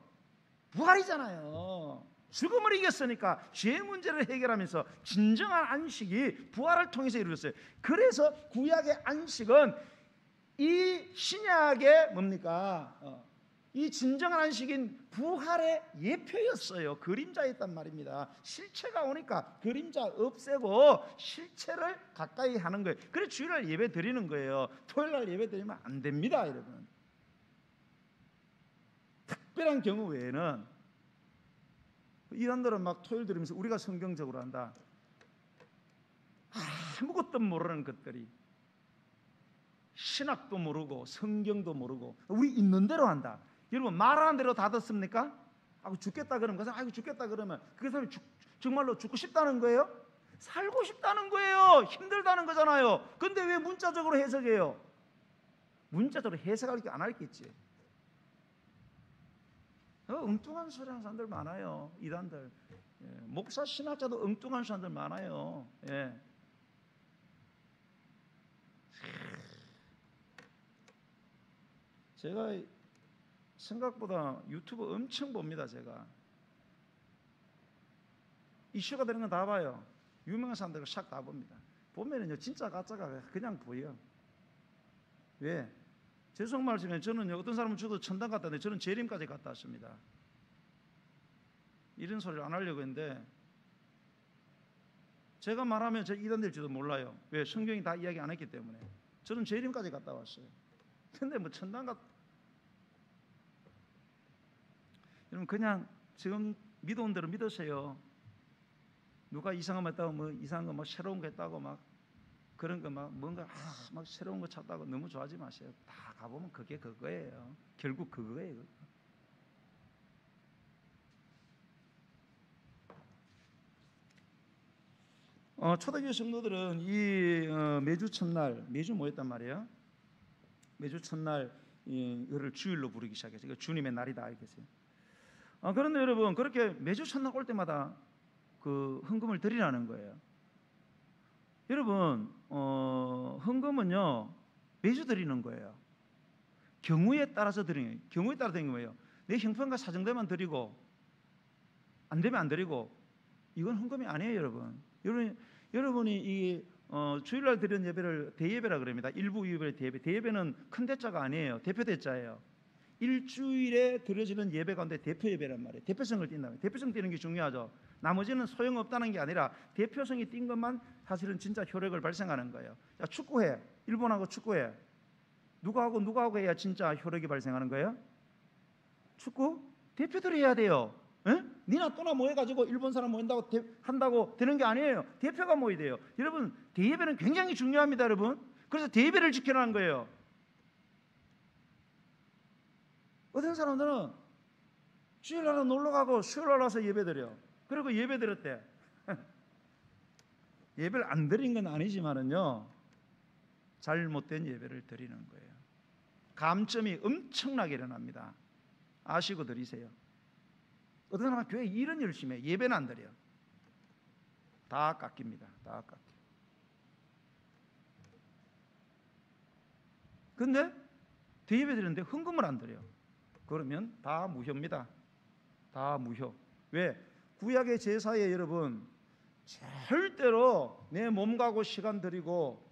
부활이잖아요. 죽음을 이겼으니까 죄 문제를 해결하면서 진정한 안식이 부활을 통해서 이루어졌어요. 그래서 구약의 안식은 이 신약의 뭡니까? 이 진정한 안식인 부활의 예표였어요. 그림자였단 말입니다. 실체가 오니까 그림자 없애고 실체를 가까이 하는 거예요. 그래서 주일날 예배 드리는 거예요. 토요일날 예배 드리면 안 됩니다, 여러분. 특별한 경우 외에는 이단들은 막 토요일 들으면서 우리가 성경적으로 한다. 아무것도 모르는 것들이 신학도 모르고 성경도 모르고 우리 있는 대로 한다. 여러분, 말하는 대로 다 듣습니까? 아이고 죽겠다 그러면 그 사람 아이고 죽겠다 그러면 그 사람이 정말로 죽고 싶다는 거예요? 살고 싶다는 거예요. 힘들다는 거잖아요. 근데 왜 문자적으로 해석해요? 문자적으로 해석할 게 안 할겠지. 엉뚱한 소리 하는 사람들 많아요. 이단들. 목사 신학자도 엉뚱한 사람들 많아요. 제가 생각보다 유튜브 엄청 봅니다. 제가 이슈가 되는 건 다 봐요. 유명한 사람들을 샥 다 봅니다. 보면은요 진짜 가짜가 그냥 보여. 왜? 죄송 말씀에 저는요 어떤 사람은 저도 천당 갔다는데 저는 재림까지 갔다 왔습니다. 이런 소리를 안 하려고 했는데 제가 말하면 제 이단될지도 몰라요. 왜? 성경이 다 이야기 안 했기 때문에. 저는 재림까지 갔다 왔어요. 근데 뭐 천당 여러분 그냥 지금 믿어온 대로 믿으세요. 누가 이상한 거 했다고 뭐 이상한 거 뭐 새로운 거 했다고 막 그런 거 막 뭔가 막 새로운 거 찾다고 너무 좋아하지 마세요. 다 가보면 그게 그거예요. 결국 그거예요. 초대교회 성도들은 이 매주 첫날 매주 뭐였단 말이에요? 매주 첫날 이거를 주일로 부르기 시작했어요. 이거 주님의 날이다 알겠어요? 그런데 여러분 그렇게 매주 첫날 올 때마다 그 헌금을 드리라는 거예요. 여러분 헌금은요 매주 드리는 거예요. 경우에 따라서 드리는 거예요. 경우에 따라 드리는 거예요. 내 형편과 사정되면 드리고 안 되면 안 드리고 이건 헌금이 아니에요, 여러분. 여러분이 이 주일날 드리는 예배를 대예배라 그럽니다. 일부 예배 대예배. 대예배는 큰 대자가 아니에요. 대표 대자예요. 일주일에 드려지는 예배 가운데 대표 예배란 말이에요. 대표성을 띈다면 대표성 띄는 게 중요하죠. 나머지는 소용없다는 게 아니라 대표성이 띈 것만 사실은 진짜 효력을 발생하는 거예요. 자, 축구해. 일본하고 축구해. 누가 하고 해야 진짜 효력이 발생하는 거예요? 축구? 대표들이 해야 돼요. 니나 또나 모여가지고 일본 사람 모인다고 한다고 되는 게 아니에요. 대표가 모여야 돼요. 여러분 대예배는 굉장히 중요합니다, 여러분. 그래서 대예배를 지켜라는 거예요. 어떤 사람들은 주일날 놀러가고 수요일날 와서 예배드려. 그리고 예배드렸대. 예배를 안 드린 건 아니지만은요 잘못된 예배를 드리는 거예요. 감점이 엄청나게 일어납니다. 아시고 드리세요. 어떤 사람은 교회 일은 열심히 해. 예배는 안 드려요. 다 깎입니다. 다 깎여. 근데 대예배 드리는데 헌금을 안 드려요. 그러면 다 무효입니다. 다 무효. 왜? 구약의 제사에 여러분 절대로 내 몸 가고 시간 들이고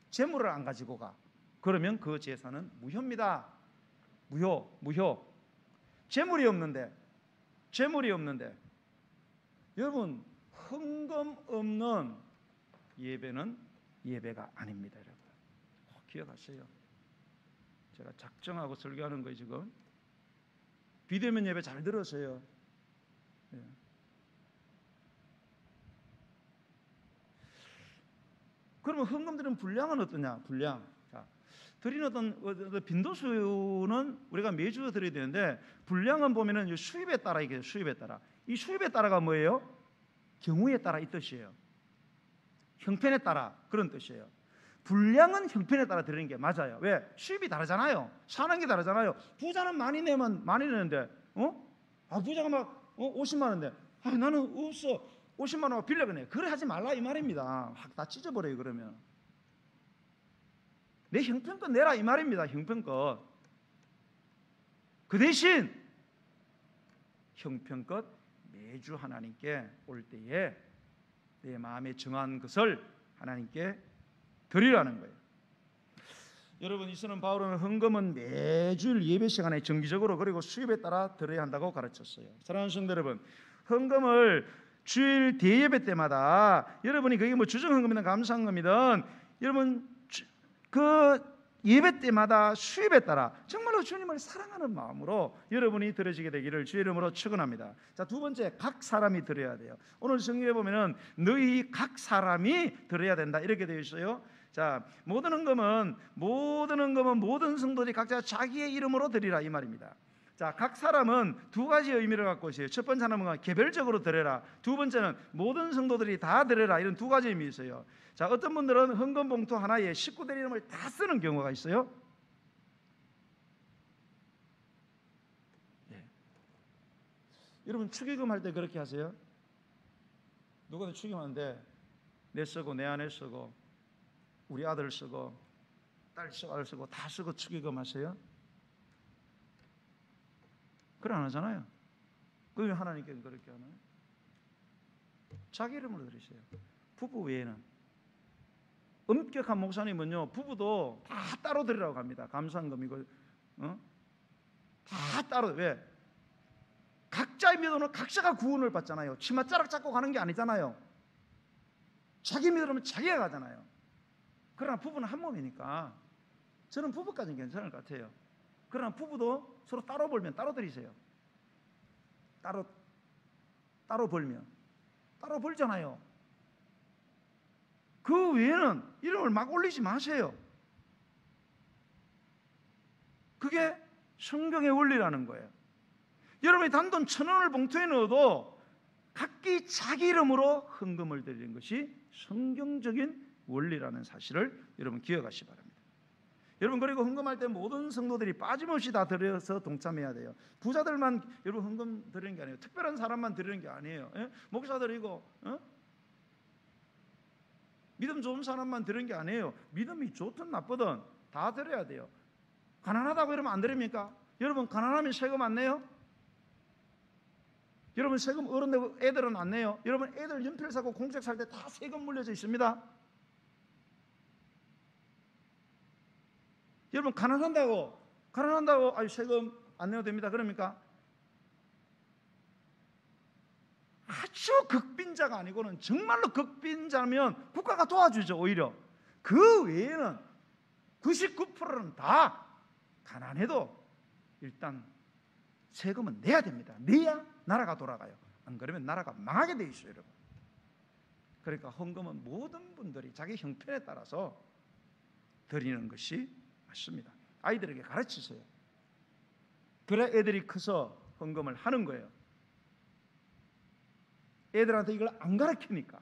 재물을 안 가지고 가. 그러면 그 제사는 무효입니다. 무효. 재물이 없는데 여러분 헌금 없는 예배는 예배가 아닙니다. 여러분 꼭 기억하세요. 제가 작정하고 설교하는 거예요 지금. 비대면 예배 잘 들으세요. 예. 그러면 헌금 드리는 분량은 어떠냐? 분량. 자, 드리는 어떤 빈도수는 우리가 매주 드려야 되는데 분량은 보면은 수입에 따라 이게 수입에 따라. 이 수입에 따라가 뭐예요? 경우에 따라 이 뜻이에요. 형편에 따라 그런 뜻이에요. 분량은 형편에 따라 드리는 게 맞아요. 왜? 수입이 다르잖아요. 사는 게 다르잖아요. 부자는 많이 내면 많이 내는데, 부자가 막 50만 원인데, 나는 없어. 50만 원 빌려 그네. 그래 하지 말라 이 말입니다. 확 다 찢어버려요 그러면. 내 형편껏 내라 이 말입니다. 형편껏. 그 대신 형편껏 매주 하나님께 올 때에 내 마음에 정한 것을 하나님께 드리라는 거예요. 여러분, 이서는 바울은 헌금은 매주일 예배 시간에 정기적으로 그리고 수입에 따라 드려야 한다고 가르쳤어요. 사랑하는 성도 여러분, 헌금을 주일 대예배 때마다 여러분이 그게 뭐 주정 헌금이든 감사 헌금이든 여러분 그 예배 때마다 수입에 따라 정말로 주님을 사랑하는 마음으로 여러분이 드려지게 되기를 주의 이름으로 축원합니다. 자, 두 번째, 각 사람이 드려야 돼요. 오늘 성경에 보면은 너희 각 사람이 드려야 된다 이렇게 되어 있어요. 자, 모든 헌금은 모든 성도들이 각자 자기의 이름으로 드리라 이 말입니다. 자, 각 사람은 두 가지 의미를 갖고 있어요. 첫 번째는 개별적으로 드려라. 두 번째는 모든 성도들이 다 드려라. 이런 두 가지 의미 있어요. 자, 어떤 분들은 헌금 봉투 하나에 식구들 이름을 다 쓰는 경우가 있어요. 네. 여러분 축의금 할 때 그렇게 하세요? 누구든 축의금하는데 내 쓰고 내 아내 쓰고 우리 아들 쓰고 딸 쓰고 아들 쓰고 다 쓰고 축의금 하세요? 그래 안 하잖아요. 그럼 하나님께는 그렇게 하나요? 자기 이름으로 드리세요. 부부 외에는. 엄격한 목사님은요 부부도 다 따로 드리라고 합니다. 감사헌금이고 다 따로. 왜? 각자의 믿음은 각자가 구원을 받잖아요. 치맛자락 잡고 가는 게 아니잖아요. 자기 믿음은 자기가 가잖아요. 그러나 부부는 한 몸이니까 저는 부부까지는 괜찮을 것 같아요. 그러나 부부도 서로 따로 벌면 따로 드리세요. 따로 벌면 따로 벌잖아요. 그 외에는 이름을 막 올리지 마세요. 그게 성경의 원리라는 거예요. 여러분이 단돈 1,000원을 봉투에 넣어도 각기 자기 이름으로 헌금을 드리는 것이 성경적인 원리라는 사실을 여러분 기억하시기 바랍니다. 여러분, 그리고 헌금할 때 모든 성도들이 빠짐없이 다 드려서 동참해야 돼요. 부자들만 여러분 헌금 드리는 게 아니에요. 특별한 사람만 드리는 게 아니에요. 목사들이고 믿음 좋은 사람만 드리는 게 아니에요. 믿음이 좋든 나쁘든 다 드려야 돼요. 가난하다고 이러면 안 드립니까? 여러분 가난하면 세금 안 내요? 여러분 세금 어른 내고 애들은 안 내요? 여러분 애들 연필 사고 공책 살 때 다 세금 물려져 있습니다. 여러분 가난한다고 아유 세금 안 내도 됩니다. 그럽니까? 아주 극빈자가 아니고는 정말로 극빈자면 국가가 도와주죠. 오히려 그 외에는 99%는 다 가난해도 일단 세금은 내야 됩니다. 내야 나라가 돌아가요. 안 그러면 나라가 망하게 돼 있어요, 여러분. 그러니까 헌금은 모든 분들이 자기 형편에 따라서 드리는 것이 맞습니다. 아이들에게 가르치세요. 그래 애들이 커서 헌금을 하는 거예요. 애들한테 이걸 안 가르치니까.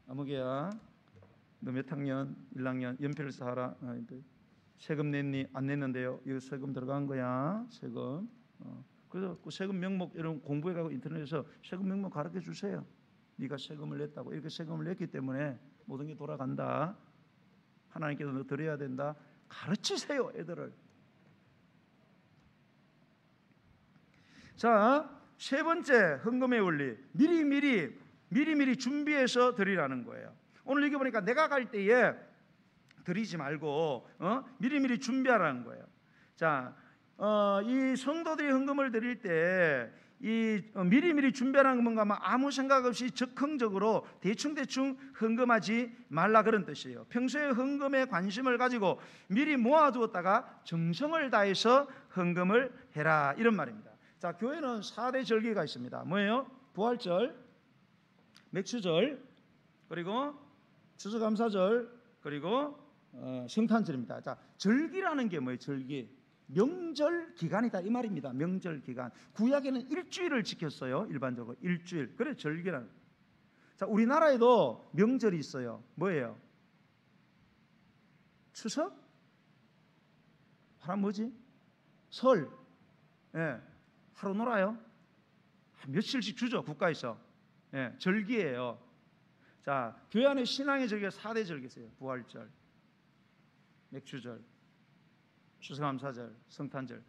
아무개야 너 몇 학년? 1학년 연필을 사라. 세금 냈니? 안 냈는데요. 이거 세금 들어간 거야. 세금. 그래서 그 세금 명목 여러분 공부해가고 인터넷에서 세금 명목 가르쳐 주세요. 네가 세금을 냈다고. 이렇게 세금을 냈기 때문에 모든 게 돌아간다. 하나님께서 너 드려야 된다. 가르치세요, 애들을. 자, 세 번째 헌금의 원리. 미리미리 준비해서 드리라는 거예요. 오늘 여기 보니까 내가 갈 때에 드리지 말고 미리미리 준비하라는 거예요. 자, 이 성도들이 헌금을 드릴 때 미리미리 준비하는 건가 하면 아무 생각 없이 적극적으로 대충 헌금하지 말라 그런 뜻이에요. 평소에 헌금에 관심을 가지고 미리 모아두었다가 정성을 다해서 헌금을 해라 이런 말입니다. 자, 교회는 4대 절기가 있습니다. 뭐예요? 부활절, 맥주절, 그리고 추수감사절, 그리고 성탄절입니다. 자, 절기라는 게 뭐예요? 절기, 명절 기간이다 이 말입니다. 명절 기간. 구약에는 일주일을 지켰어요. 일반적으로 일주일. 그래 절기라는. 자, 우리나라에도 명절이 있어요. 뭐예요? 추석? 하나 뭐지? 설. 예, 하루 놀아요. 며칠씩 주죠 국가에서. 예, 절기예요. 자, 교회 안에 신앙의 절기가 4대 절기 있어요. 부활절, 맥주절, 추수감사절, 성탄절.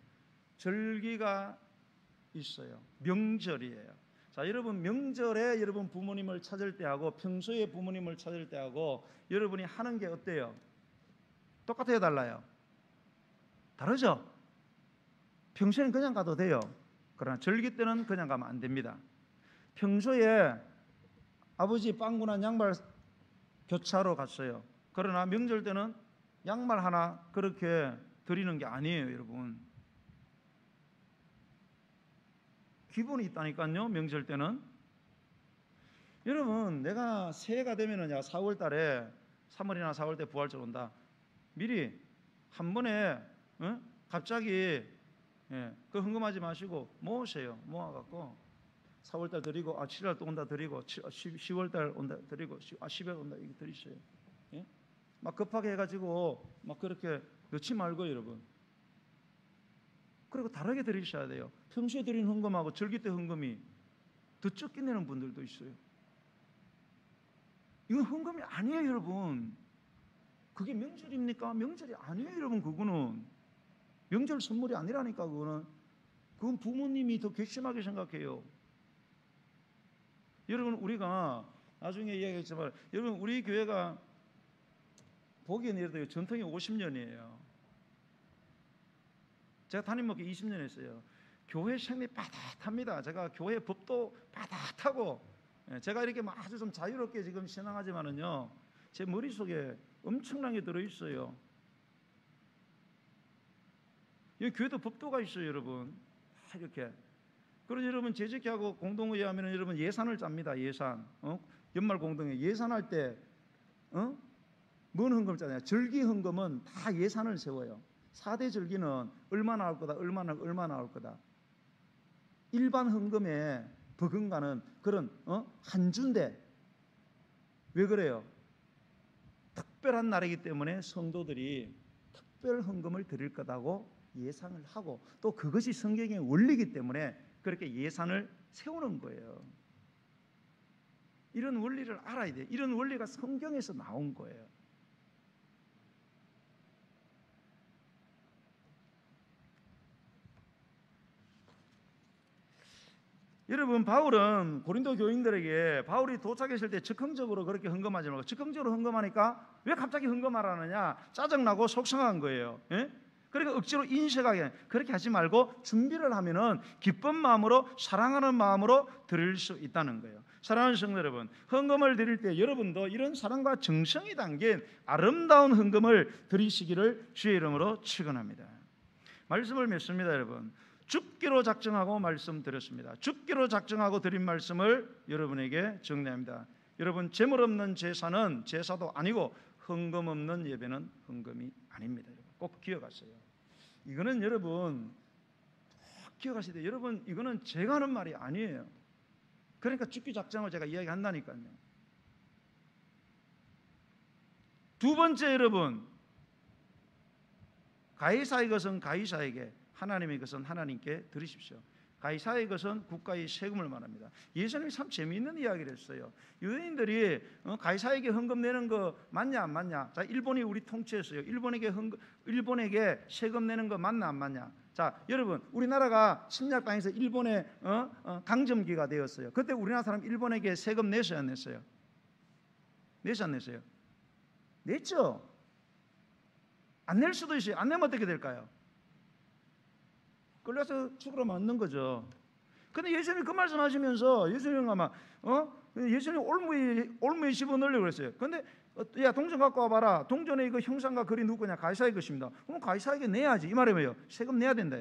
절기가 있어요. 명절이에요. 자, 여러분 명절에 여러분 부모님을 찾을 때하고 평소에 부모님을 찾을 때하고 여러분이 하는 게 어때요? 똑같아요, 달라요? 다르죠? 평소에는 그냥 가도 돼요. 그러나 절기 때는 그냥 가면 안 됩니다. 평소에 아버지 빵구나 양말 교차로 갔어요. 그러나 명절 때는 양말 하나 그렇게 드리는 게 아니에요, 여러분. 기본이 있다니까요, 명절 때는. 여러분, 내가 새해가 되면은 4월 달에 3월이나 4월 때 부활절 온다. 미리 한 번에 갑자기 그 헌금하지 마시고 모으세요. 모아갖고 4월달 드리고 7월 또 온다 드리고 10월달 온다 드리고 10월 온다 이거 드리세요. 예? 막 급하게 해가지고 막 그렇게 넣지 말고 여러분. 그리고 다르게 드리셔야 돼요. 평소에 드리는 헌금하고 절기 때 헌금이 더 적게 내는 분들도 있어요. 이건 헌금이 아니에요, 여러분. 그게 명절입니까? 명절이 아니에요, 여러분. 그거는 명절 선물이 아니라니까. 그건 부모님이 더 괘씸하게 생각해요. 여러분, 우리가 나중에 이야기했지만 여러분, 우리 교회가 보기에는 예를 들어 전통이 50년이에요. 제가 담임 목회 20년 했어요. 교회 생리 빠듯합니다. 제가 교회 법도 빠듯하고 제가 이렇게 막 아주 좀 자유롭게 지금 신앙하지만은요, 제 머릿속에 엄청나게 들어있어요. 여기 교회도 법도가 있어요, 여러분. 다 이렇게. 그래서 여러분 재직하고 공동의회 하면 여러분 예산을 짭니다. 예산. 연말 공동회 예산할 때 뭔 헌금을 짜냐? 절기 헌금은 다 예산을 세워요. 4대 절기는 얼마 나올 거다, 얼마 나올 거다. 일반 헌금에 버금가는 그런 한 주인데 왜 그래요? 특별한 날이기 때문에 성도들이 특별 헌금을 드릴 거다고 예상을 하고 또 그것이 성경의 원리이기 때문에 그렇게 예산을 세우는 거예요. 이런 원리를 알아야 돼요. 이런 원리가 성경에서 나온 거예요. 여러분, 바울은 고린도 교인들에게 바울이 도착했을 때 즉흥적으로 그렇게 헌금하지 말고, 즉흥적으로 헌금하니까 왜 갑자기 헌금하라느냐, 짜증나고 속상한 거예요. 예? 그러니까 억지로 인색하게 그렇게 하지 말고 준비를 하면은 기쁜 마음으로, 사랑하는 마음으로 드릴 수 있다는 거예요. 사랑하는 성도 여러분, 헌금을 드릴 때 여러분도 이런 사랑과 정성이 담긴 아름다운 헌금을 드리시기를 주의 이름으로 축원합니다. 말씀을 맺습니다. 여러분, 죽기로 작정하고 말씀드렸습니다. 죽기로 작정하고 드린 말씀을 여러분에게 정리합니다. 여러분, 재물 없는 제사는 제사도 아니고 헌금 없는 예배는 헌금이 아닙니다. 꼭 기억하세요. 이거는 여러분 꼭 기억하셔야 돼요. 여러분, 이거는 제가 하는 말이 아니에요. 그러니까 죽기 작정을 제가 이야기한다니까요. 두 번째, 여러분, 가이사의 것은 가이사에게, 하나님의 것은 하나님께 드리십시오. 가이사의 것은 국가의 세금을 말합니다. 예수님이 참 재미있는 이야기를 했어요. 유대인들이 가이사에게 헌금 내는 거 맞냐 안 맞냐? 자, 일본이 우리 통치했어요. 일본에게 세금 내는 거 맞나 안 맞냐? 자, 여러분, 우리나라가 침략당해서 일본의 강점기가 되었어요. 그때 우리나라 사람 일본에게 세금 냈어요, 안 냈어요? 냈어요, 안 냈어요? 냈죠. 안 낼 수도 있어요. 안 내면 어떻게 될까요? 끌려서 죽으러 맞는 거죠. 근데 예수님이 그 말씀하시면서 예수님 아마 예수님 올무에 집어넣으려고 그랬어요. 근데 야 동전 갖고 와봐라. 동전에 이거 형상과 글이 누구냐? 가이사의 것입니다. 그럼 가이사에게 내야지. 이 말이 뭐예요? 세금 내야 된다.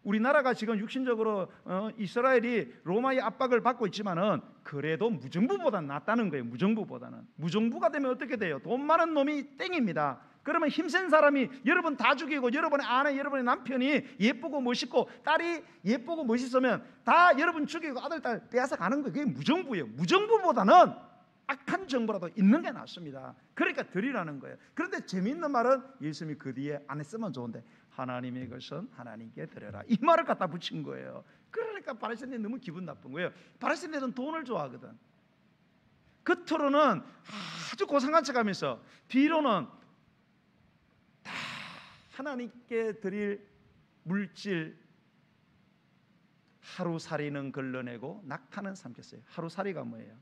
우리나라가 지금 육신적으로 이스라엘이 로마의 압박을 받고 있지만은 그래도 무정부보다는 낫다는 거예요. 무정부보다는. 무정부가 되면 어떻게 돼요? 돈 많은 놈이 땡입니다. 그러면 힘센 사람이 여러분 다 죽이고 여러분의 아내, 여러분의 남편이 예쁘고 멋있고 딸이 예쁘고 멋있으면 다 여러분 죽이고 아들, 딸 빼앗아 가는 거예요. 그게 무정부예요. 무정부보다는 악한 정부라도 있는 게 낫습니다. 그러니까 드리라는 거예요. 그런데 재미있는 말은 예수님이 그 뒤에 안 했으면 좋은데 하나님의 것은 하나님께 드려라 이 말을 갖다 붙인 거예요. 그러니까 바리새인들이 너무 기분 나쁜 거예요. 바리새인들은 돈을 좋아하거든. 겉으로는 아주 고상한 척하면서 뒤로는 다 하나님께 드릴 물질 하루살이는 걸러내고 낙타는 삼켰어요. 하루살이가 뭐예요?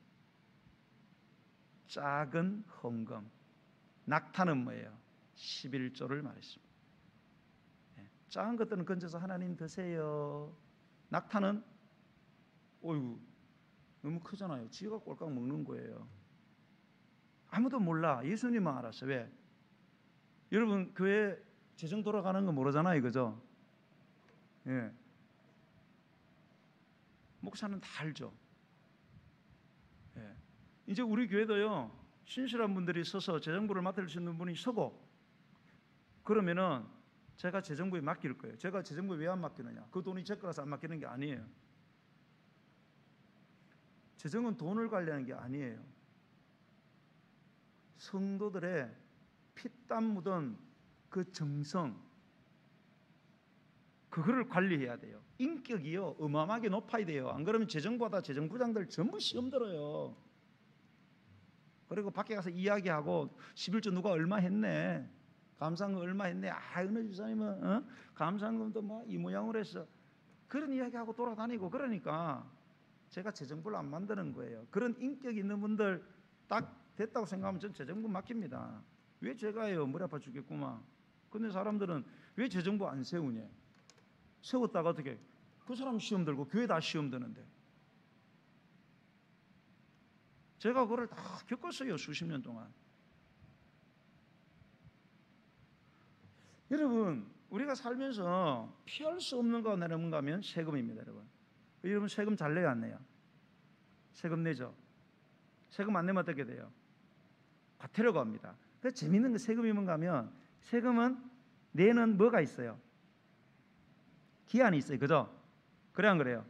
작은 헌금. 낙타는 뭐예요? 11조를 말했습니다. 작은 것들은 건져서 하나님 드세요. 낙타는 어이구 너무 크잖아요. 지가 꼴깍 먹는 거예요. 아무도 몰라. 예수님만 알았어. 왜? 여러분 교회 재정 돌아가는 거 모르잖아요. 그죠? 예. 목사는 다 알죠. 예. 이제 우리 교회도요, 신실한 분들이 서서 재정부를 맡을 수 있는 분이 서고, 그러면은 제가 재정부에 맡길 거예요. 제가 재정부에 왜 안 맡기느냐? 그 돈이 제 거라서 안 맡기는 게 아니에요. 재정은 돈을 관리하는 게 아니에요. 성도들의 피땀 묻은 그 정성, 그거를 관리해야 돼요. 인격이요 어마어마하게 높아야 돼요. 안 그러면 재정부하다 재정부장들 전부 시험 들어요. 그리고 밖에 가서 이야기하고 11조 누가 얼마 했네, 감사금 얼마 했네, 은혜 주사님은 감사금도 뭐 이 모양으로 했어, 그런 이야기하고 돌아다니고. 그러니까 제가 재정부를 안 만드는 거예요. 그런 인격 있는 분들 딱 됐다고 생각하면 전 재정부 맡깁니다. 왜 제가 해요? 머리 아파 죽겠구만. 근데 사람들은 왜 재정부 안 세우냐? 세웠다가 어떻게 그 사람 시험 들고 교회 다 시험 드는데. 제가 그걸 다 겪었어요. 수십 년 동안. 여러분 우리가 살면서 피할 수 없는 거 내는 거면 세금입니다. 여러분 세금 잘 내요 안 내요? 세금 내죠. 세금 안 내면 어떻게 돼요? 과태료가 옵니다. 그 재밌는 거 세금이 뭔가 하면 세금은 내는 뭐가 있어요? 기한이 있어요. 그죠? 그래 안 그래요?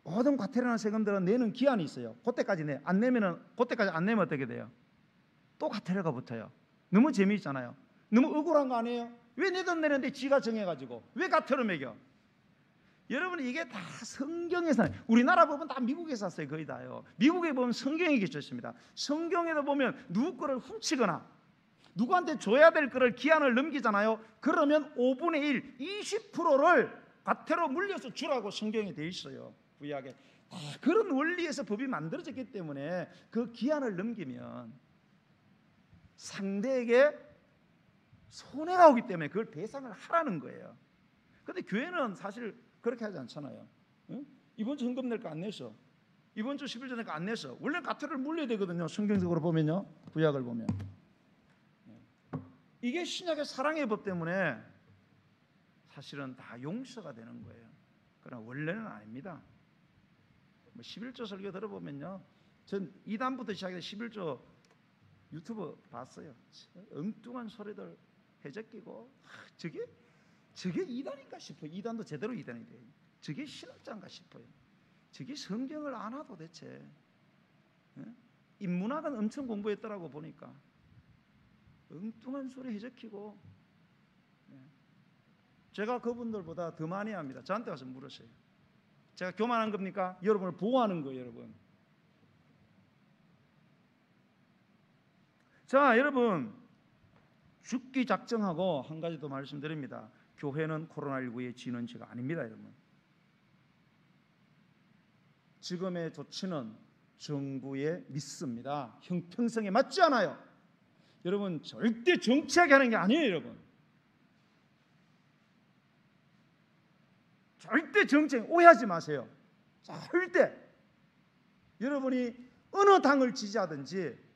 모든 과태료나 세금들은 내는 기한이 있어요. 그때까지 내. 안 내면은 그때까지 안 내면 어떻게 돼요? 또 과태료가 붙어요. 너무 재미있잖아요. 너무 억울한 거 아니에요? 왜 내 돈 내는데 지가 정해가지고 왜 과태료 매겨? 여러분 이게 다 성경에서, 우리나라 법은 다 미국에서 샀어요. 거의 다요. 미국에 보면 성경이 기초 있습니다. 성경에도 보면 누구 거를 훔치거나 누구한테 줘야 될 거를 기한을 넘기잖아요. 그러면 5분의 1, 20%를 과태료 물려서 주라고 성경에 돼 있어요. 구약에. 그런 원리에서 법이 만들어졌기 때문에 그 기한을 넘기면 상대에게 손해가 오기 때문에 그걸 배상을 하라는 거예요. 그런데 교회는 사실 그렇게 하지 않잖아요. 응? 이번 주 헌금 낼 거 안 내서, 이번 주 11조 낼 거 안 내서, 원래 과태료를 물려야 되거든요. 성경적으로 보면요, 구약을 보면. 이게 신약의 사랑의 법 때문에 사실은 다 용서가 되는 거예요. 그러나 원래는 아닙니다. 11조 설교 들어보면요, 전 2단부터 시작해서 11조 유튜브 봤어요. 엉뚱한 소리들 해적기고, 저게 2단인가 싶어요. 2단도 제대로 2단이 돼요. 저게 신학자인가 싶어요. 저게 성경을 아나 도대체. 인문학은 엄청 공부했더라고 보니까. 엉뚱한 소리 해적히고. 제가 그분들보다 더 많이 합니다. 저한테 와서 물으세요. 제가 교만한 겁니까? 여러분을 보호하는 거예요. 여러분. 자, 여러분 죽기 작정하고 한 가지 더 말씀드립니다. 교회는 코로나19의 진원지가 아닙니다. 여러분. 지금의 조치는 정부의 미스입니다. 형평성에 맞지 않아요. 여러분 절대 정치하게 하는 게 아니에요. 여러분 절대 정치 오해하지 마세요. 절대 여러분이 어느 당을 지지하든지,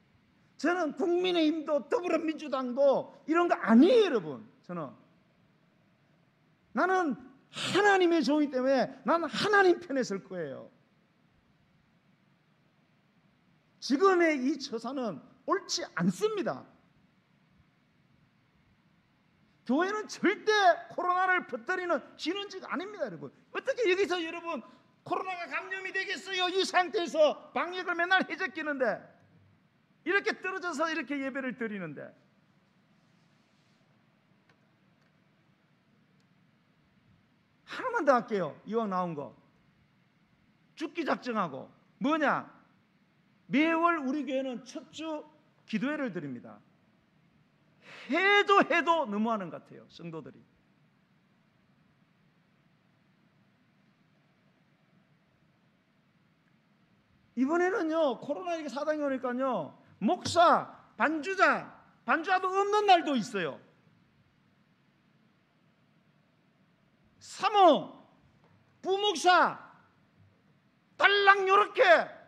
저는 국민의힘도 더불어민주당도 이런 거 아니에요. 여러분, 나는 하나님의 종이기 때문에 나는 하나님 편에 설 거예요. 지금의 이 처사는 옳지 않습니다. 교회는 절대 코로나를 퍼뜨리는 진원지가 아닙니다. 여러분, 어떻게 여기서 여러분 코로나가 감염이 되겠어요? 이 상태에서 방역을 맨날 해적기는데, 이렇게 떨어져서 이렇게 예배를 드리는데. 하나만 더 할게요. 이왕 나온 거 죽기 작정하고, 뭐냐, 매월 우리 교회는 첫 주 기도회를 드립니다. 해도 너무하는 것 같아요, 성도들이. 이번에는요, 코로나 이렇게 사당이 오니까요, 목사, 반주자도 없는 날도 있어요. 사모, 부목사, 딸랑 요렇게.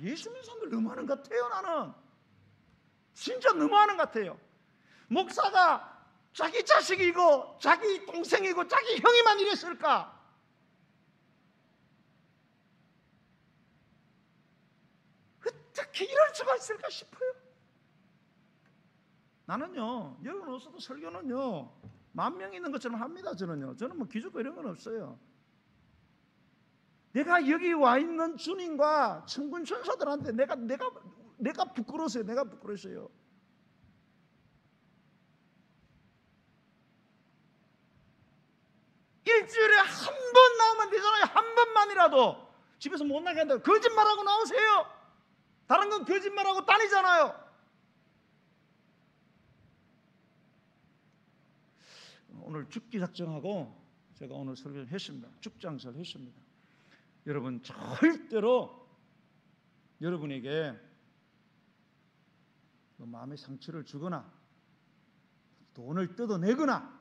예수 믿는 사람들 너무하는 것 같아요. 나는 진짜 너무하는 것 같아요. 목사가 자기 자식이고 자기 동생이고 자기 형이만 이랬을까? 어떻게 이럴 수가 있을까 싶어요. 나는요, 여기 오서도 설교는요 10,000명 있는 것처럼 합니다. 저는 뭐 기죽고 이런 건 없어요. 내가 여기 와 있는 주님과 천군 천사들한테 내가 부끄러워서요. 내가 부끄러워서요. 일주일에 한 번 나오면 되잖아요. 한 번만이라도. 집에서 못 나게 한다고 거짓말하고 나오세요. 다른 건 거짓말하고 다니잖아요. 오늘 죽기 작정하고 제가 오늘 설교를 했습니다. 죽장사를 했습니다. 여러분, 절대로 여러분에게 마음의 상처를 주거나 돈을 뜯어내거나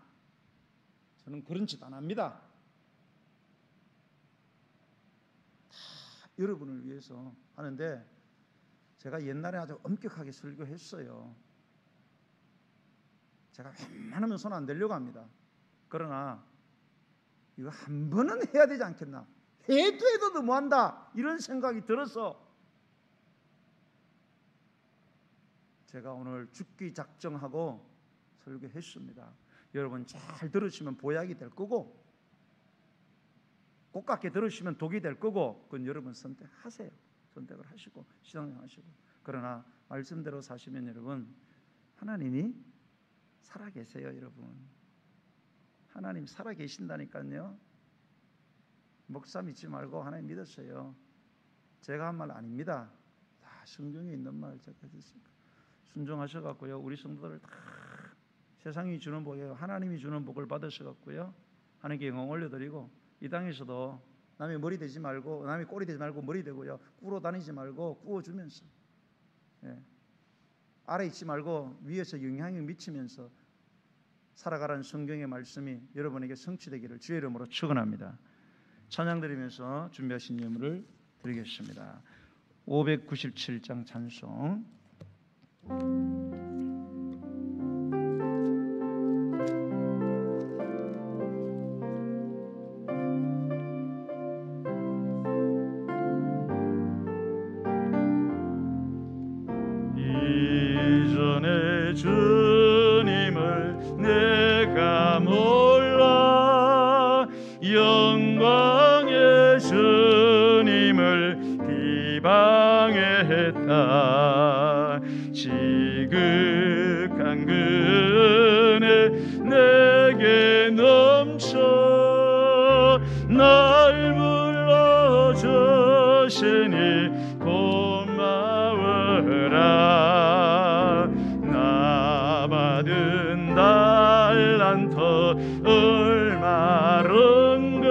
저는 그런 짓 안 합니다. 다 여러분을 위해서 하는데, 제가 옛날에 아주 엄격하게 설교했어요. 제가 웬만하면 손 안 대려고 합니다. 그러나 이거 한 번은 해야 되지 않겠나, 해도 너무한다, 이런 생각이 들어서 제가 오늘 죽기 작정하고 설교했습니다. 여러분 잘 들으시면 보약이 될 거고, 꽃같게 들으시면 독이 될 거고, 그건 여러분 선택하세요. 선택을 하시고 신앙하시고. 그러나 말씀대로 사시면 여러분, 하나님이 살아계세요. 여러분, 하나님 살아계신다니까요. 목사 믿지 말고 하나님 믿었어요. 제가 한 말 아닙니다. 다 성경에 있는 말 제가 해주니까 순종하셔갖고요, 우리 성도들을 다 세상이 주는 복이에요. 하나님이 주는 복을 받으셔갖고요, 하나님께 영광 올려드리고, 이 땅에서도 남의 머리 되지 말고, 남의 꼬리 되지 말고 머리 되고요, 꾸러 다니지 말고 꾸어주면서, 아래 있지 말고 위에서 영향을 미치면서 살아가라는 성경의 말씀이 여러분에게 성취되기를 주의 이름으로 축원합니다. 찬양 드리면서 준비하신 예물을 드리겠습니다. 597장 찬송. 이전에 주님을 내가 몰라 영광의 주님을 비방했다. 지극한 그은혜 내게 넘쳐 날 불러주시니 고마워라. 나 받은 달란트 얼마런가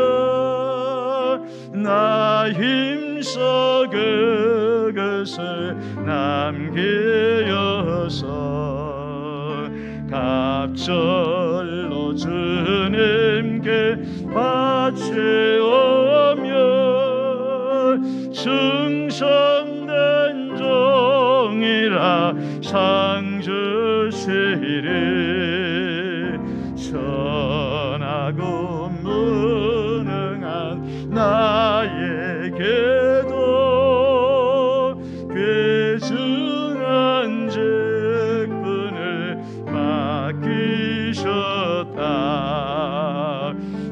나 힘써 그것을 남기어서 갑절로 주님께 바치오며 충성된 종이라 상 주시리 선하고 무능한 나에게도 귀중한 직분을 맡기셨다.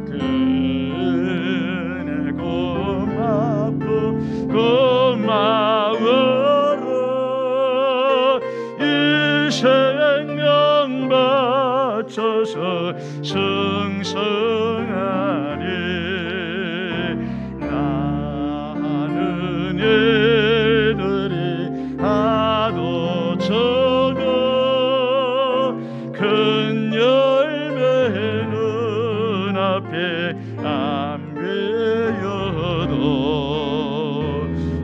그네 고맙고 고마워라. 이 생명 바쳐서 승성하리. 나는 일들이 하도 적어 큰 열매 눈앞에 안 보여도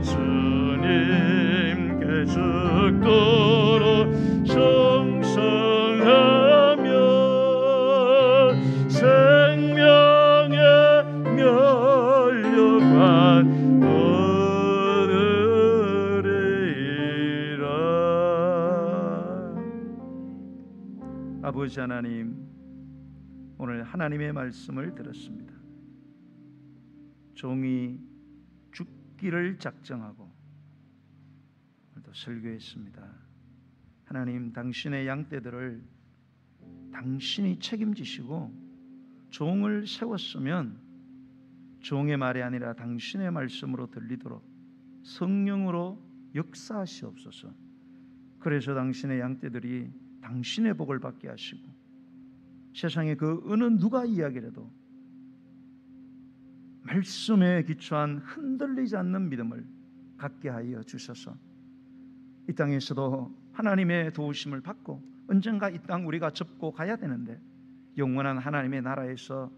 주님께 죽도록 충성하며 생명의 면류관 얻으리라. 아버지 하나님, 오늘 하나님의 말씀을 들었습니다. 종이 죽기를 작정하고 오늘도 설교했습니다. 하나님, 당신의 양떼들을 당신이 책임지시고 종을 세웠으면 종의 말이 아니라 당신의 말씀으로 들리도록 성령으로 역사하시옵소서. 그래서 당신의 양떼들이 당신의 복을 받게 하시고 세상에 그 어느 누가 이야기라도 말씀에 기초한 흔들리지 않는 믿음을 갖게 하여 주셔서 이 땅에서도 하나님의 도우심을 받고 언젠가 이 땅 우리가 접고 가야 되는데 영원한 하나님의 나라에서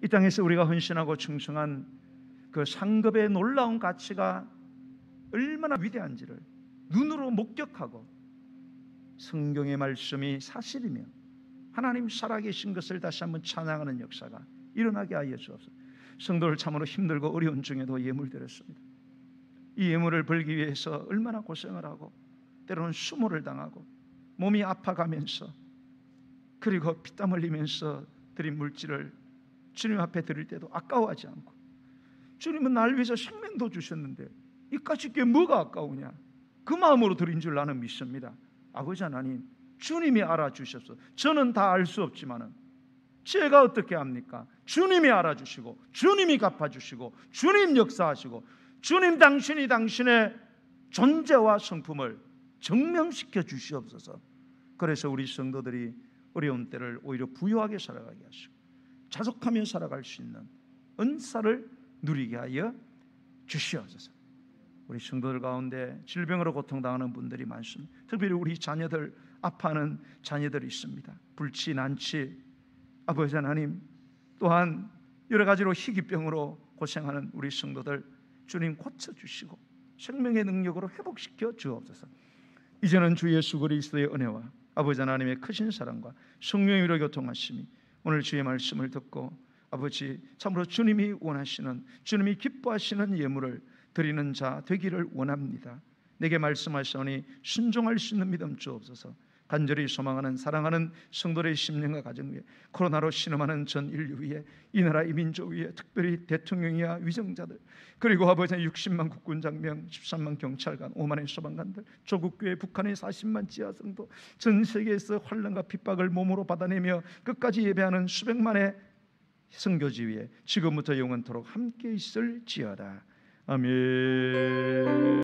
이 땅에서 우리가 헌신하고 충성한 그 상급의 놀라운 가치가 얼마나 위대한지를 눈으로 목격하고 성경의 말씀이 사실이며 하나님 살아계신 것을 다시 한번 찬양하는 역사가 일어나게 하여 주옵소서. 성도를 참으로 힘들고 어려운 중에도 예물 드렸습니다. 이 예물을 벌기 위해서 얼마나 고생을 하고 때로는 수모를 당하고 몸이 아파가면서 그리고 피땀 흘리면서 드린 물질을 주님 앞에 드릴 때도 아까워하지 않고 주님은 날 위해서 생명도 주셨는데 이까짓 게 뭐가 아까우냐, 그 마음으로 드린 줄 나는 믿습니다. 아버지 하나님, 주님이 알아주셨어. 저는 다 알 수 없지만은 제가 어떻게 합니까? 주님이 알아주시고 주님이 갚아주시고 주님 역사하시고 주님 당신이 당신의 존재와 성품을 증명시켜 주시옵소서. 그래서 우리 성도들이 어려운 때를 오히려 부유하게 살아가게 하시고 자족하며 살아갈 수 있는 은사를 누리게 하여 주시옵소서. 우리 성도들 가운데 질병으로 고통당하는 분들이 많습니다. 특별히 우리 자녀들, 아파하는 자녀들이 있습니다. 불치, 난치, 아버지 하나님, 또한 여러 가지로 희귀병으로 고생하는 우리 성도들 주님 고쳐주시고 생명의 능력으로 회복시켜 주옵소서. 이제는 주 예수 그리스도의 은혜와 아버지 하나님의 크신 사랑과 성령의 위로 교통하심이 오늘 주의 말씀을 듣고 아버지 참으로 주님이 원하시는, 주님이 기뻐하시는 예물을 드리는 자 되기를 원합니다. 내게 말씀하시오니 순종할 수 있는 믿음 주옵소서. 간절히 소망하는 사랑하는 성도의 심령과 가정 위에, 코로나로 신음하는 전 인류 위에, 이 나라 이 민족 위에, 특별히 대통령이야 위정자들, 그리고 아버지 60만 국군 장병, 13만 경찰관, 5만의 소방관들, 조국 교회, 북한의 40만 지하 성도, 전 세계에서 환난과 핍박을 몸으로 받아내며 끝까지 예배하는 수백만의 선교지 위에 지금부터 영원토록 함께 있을지어다. 아멘.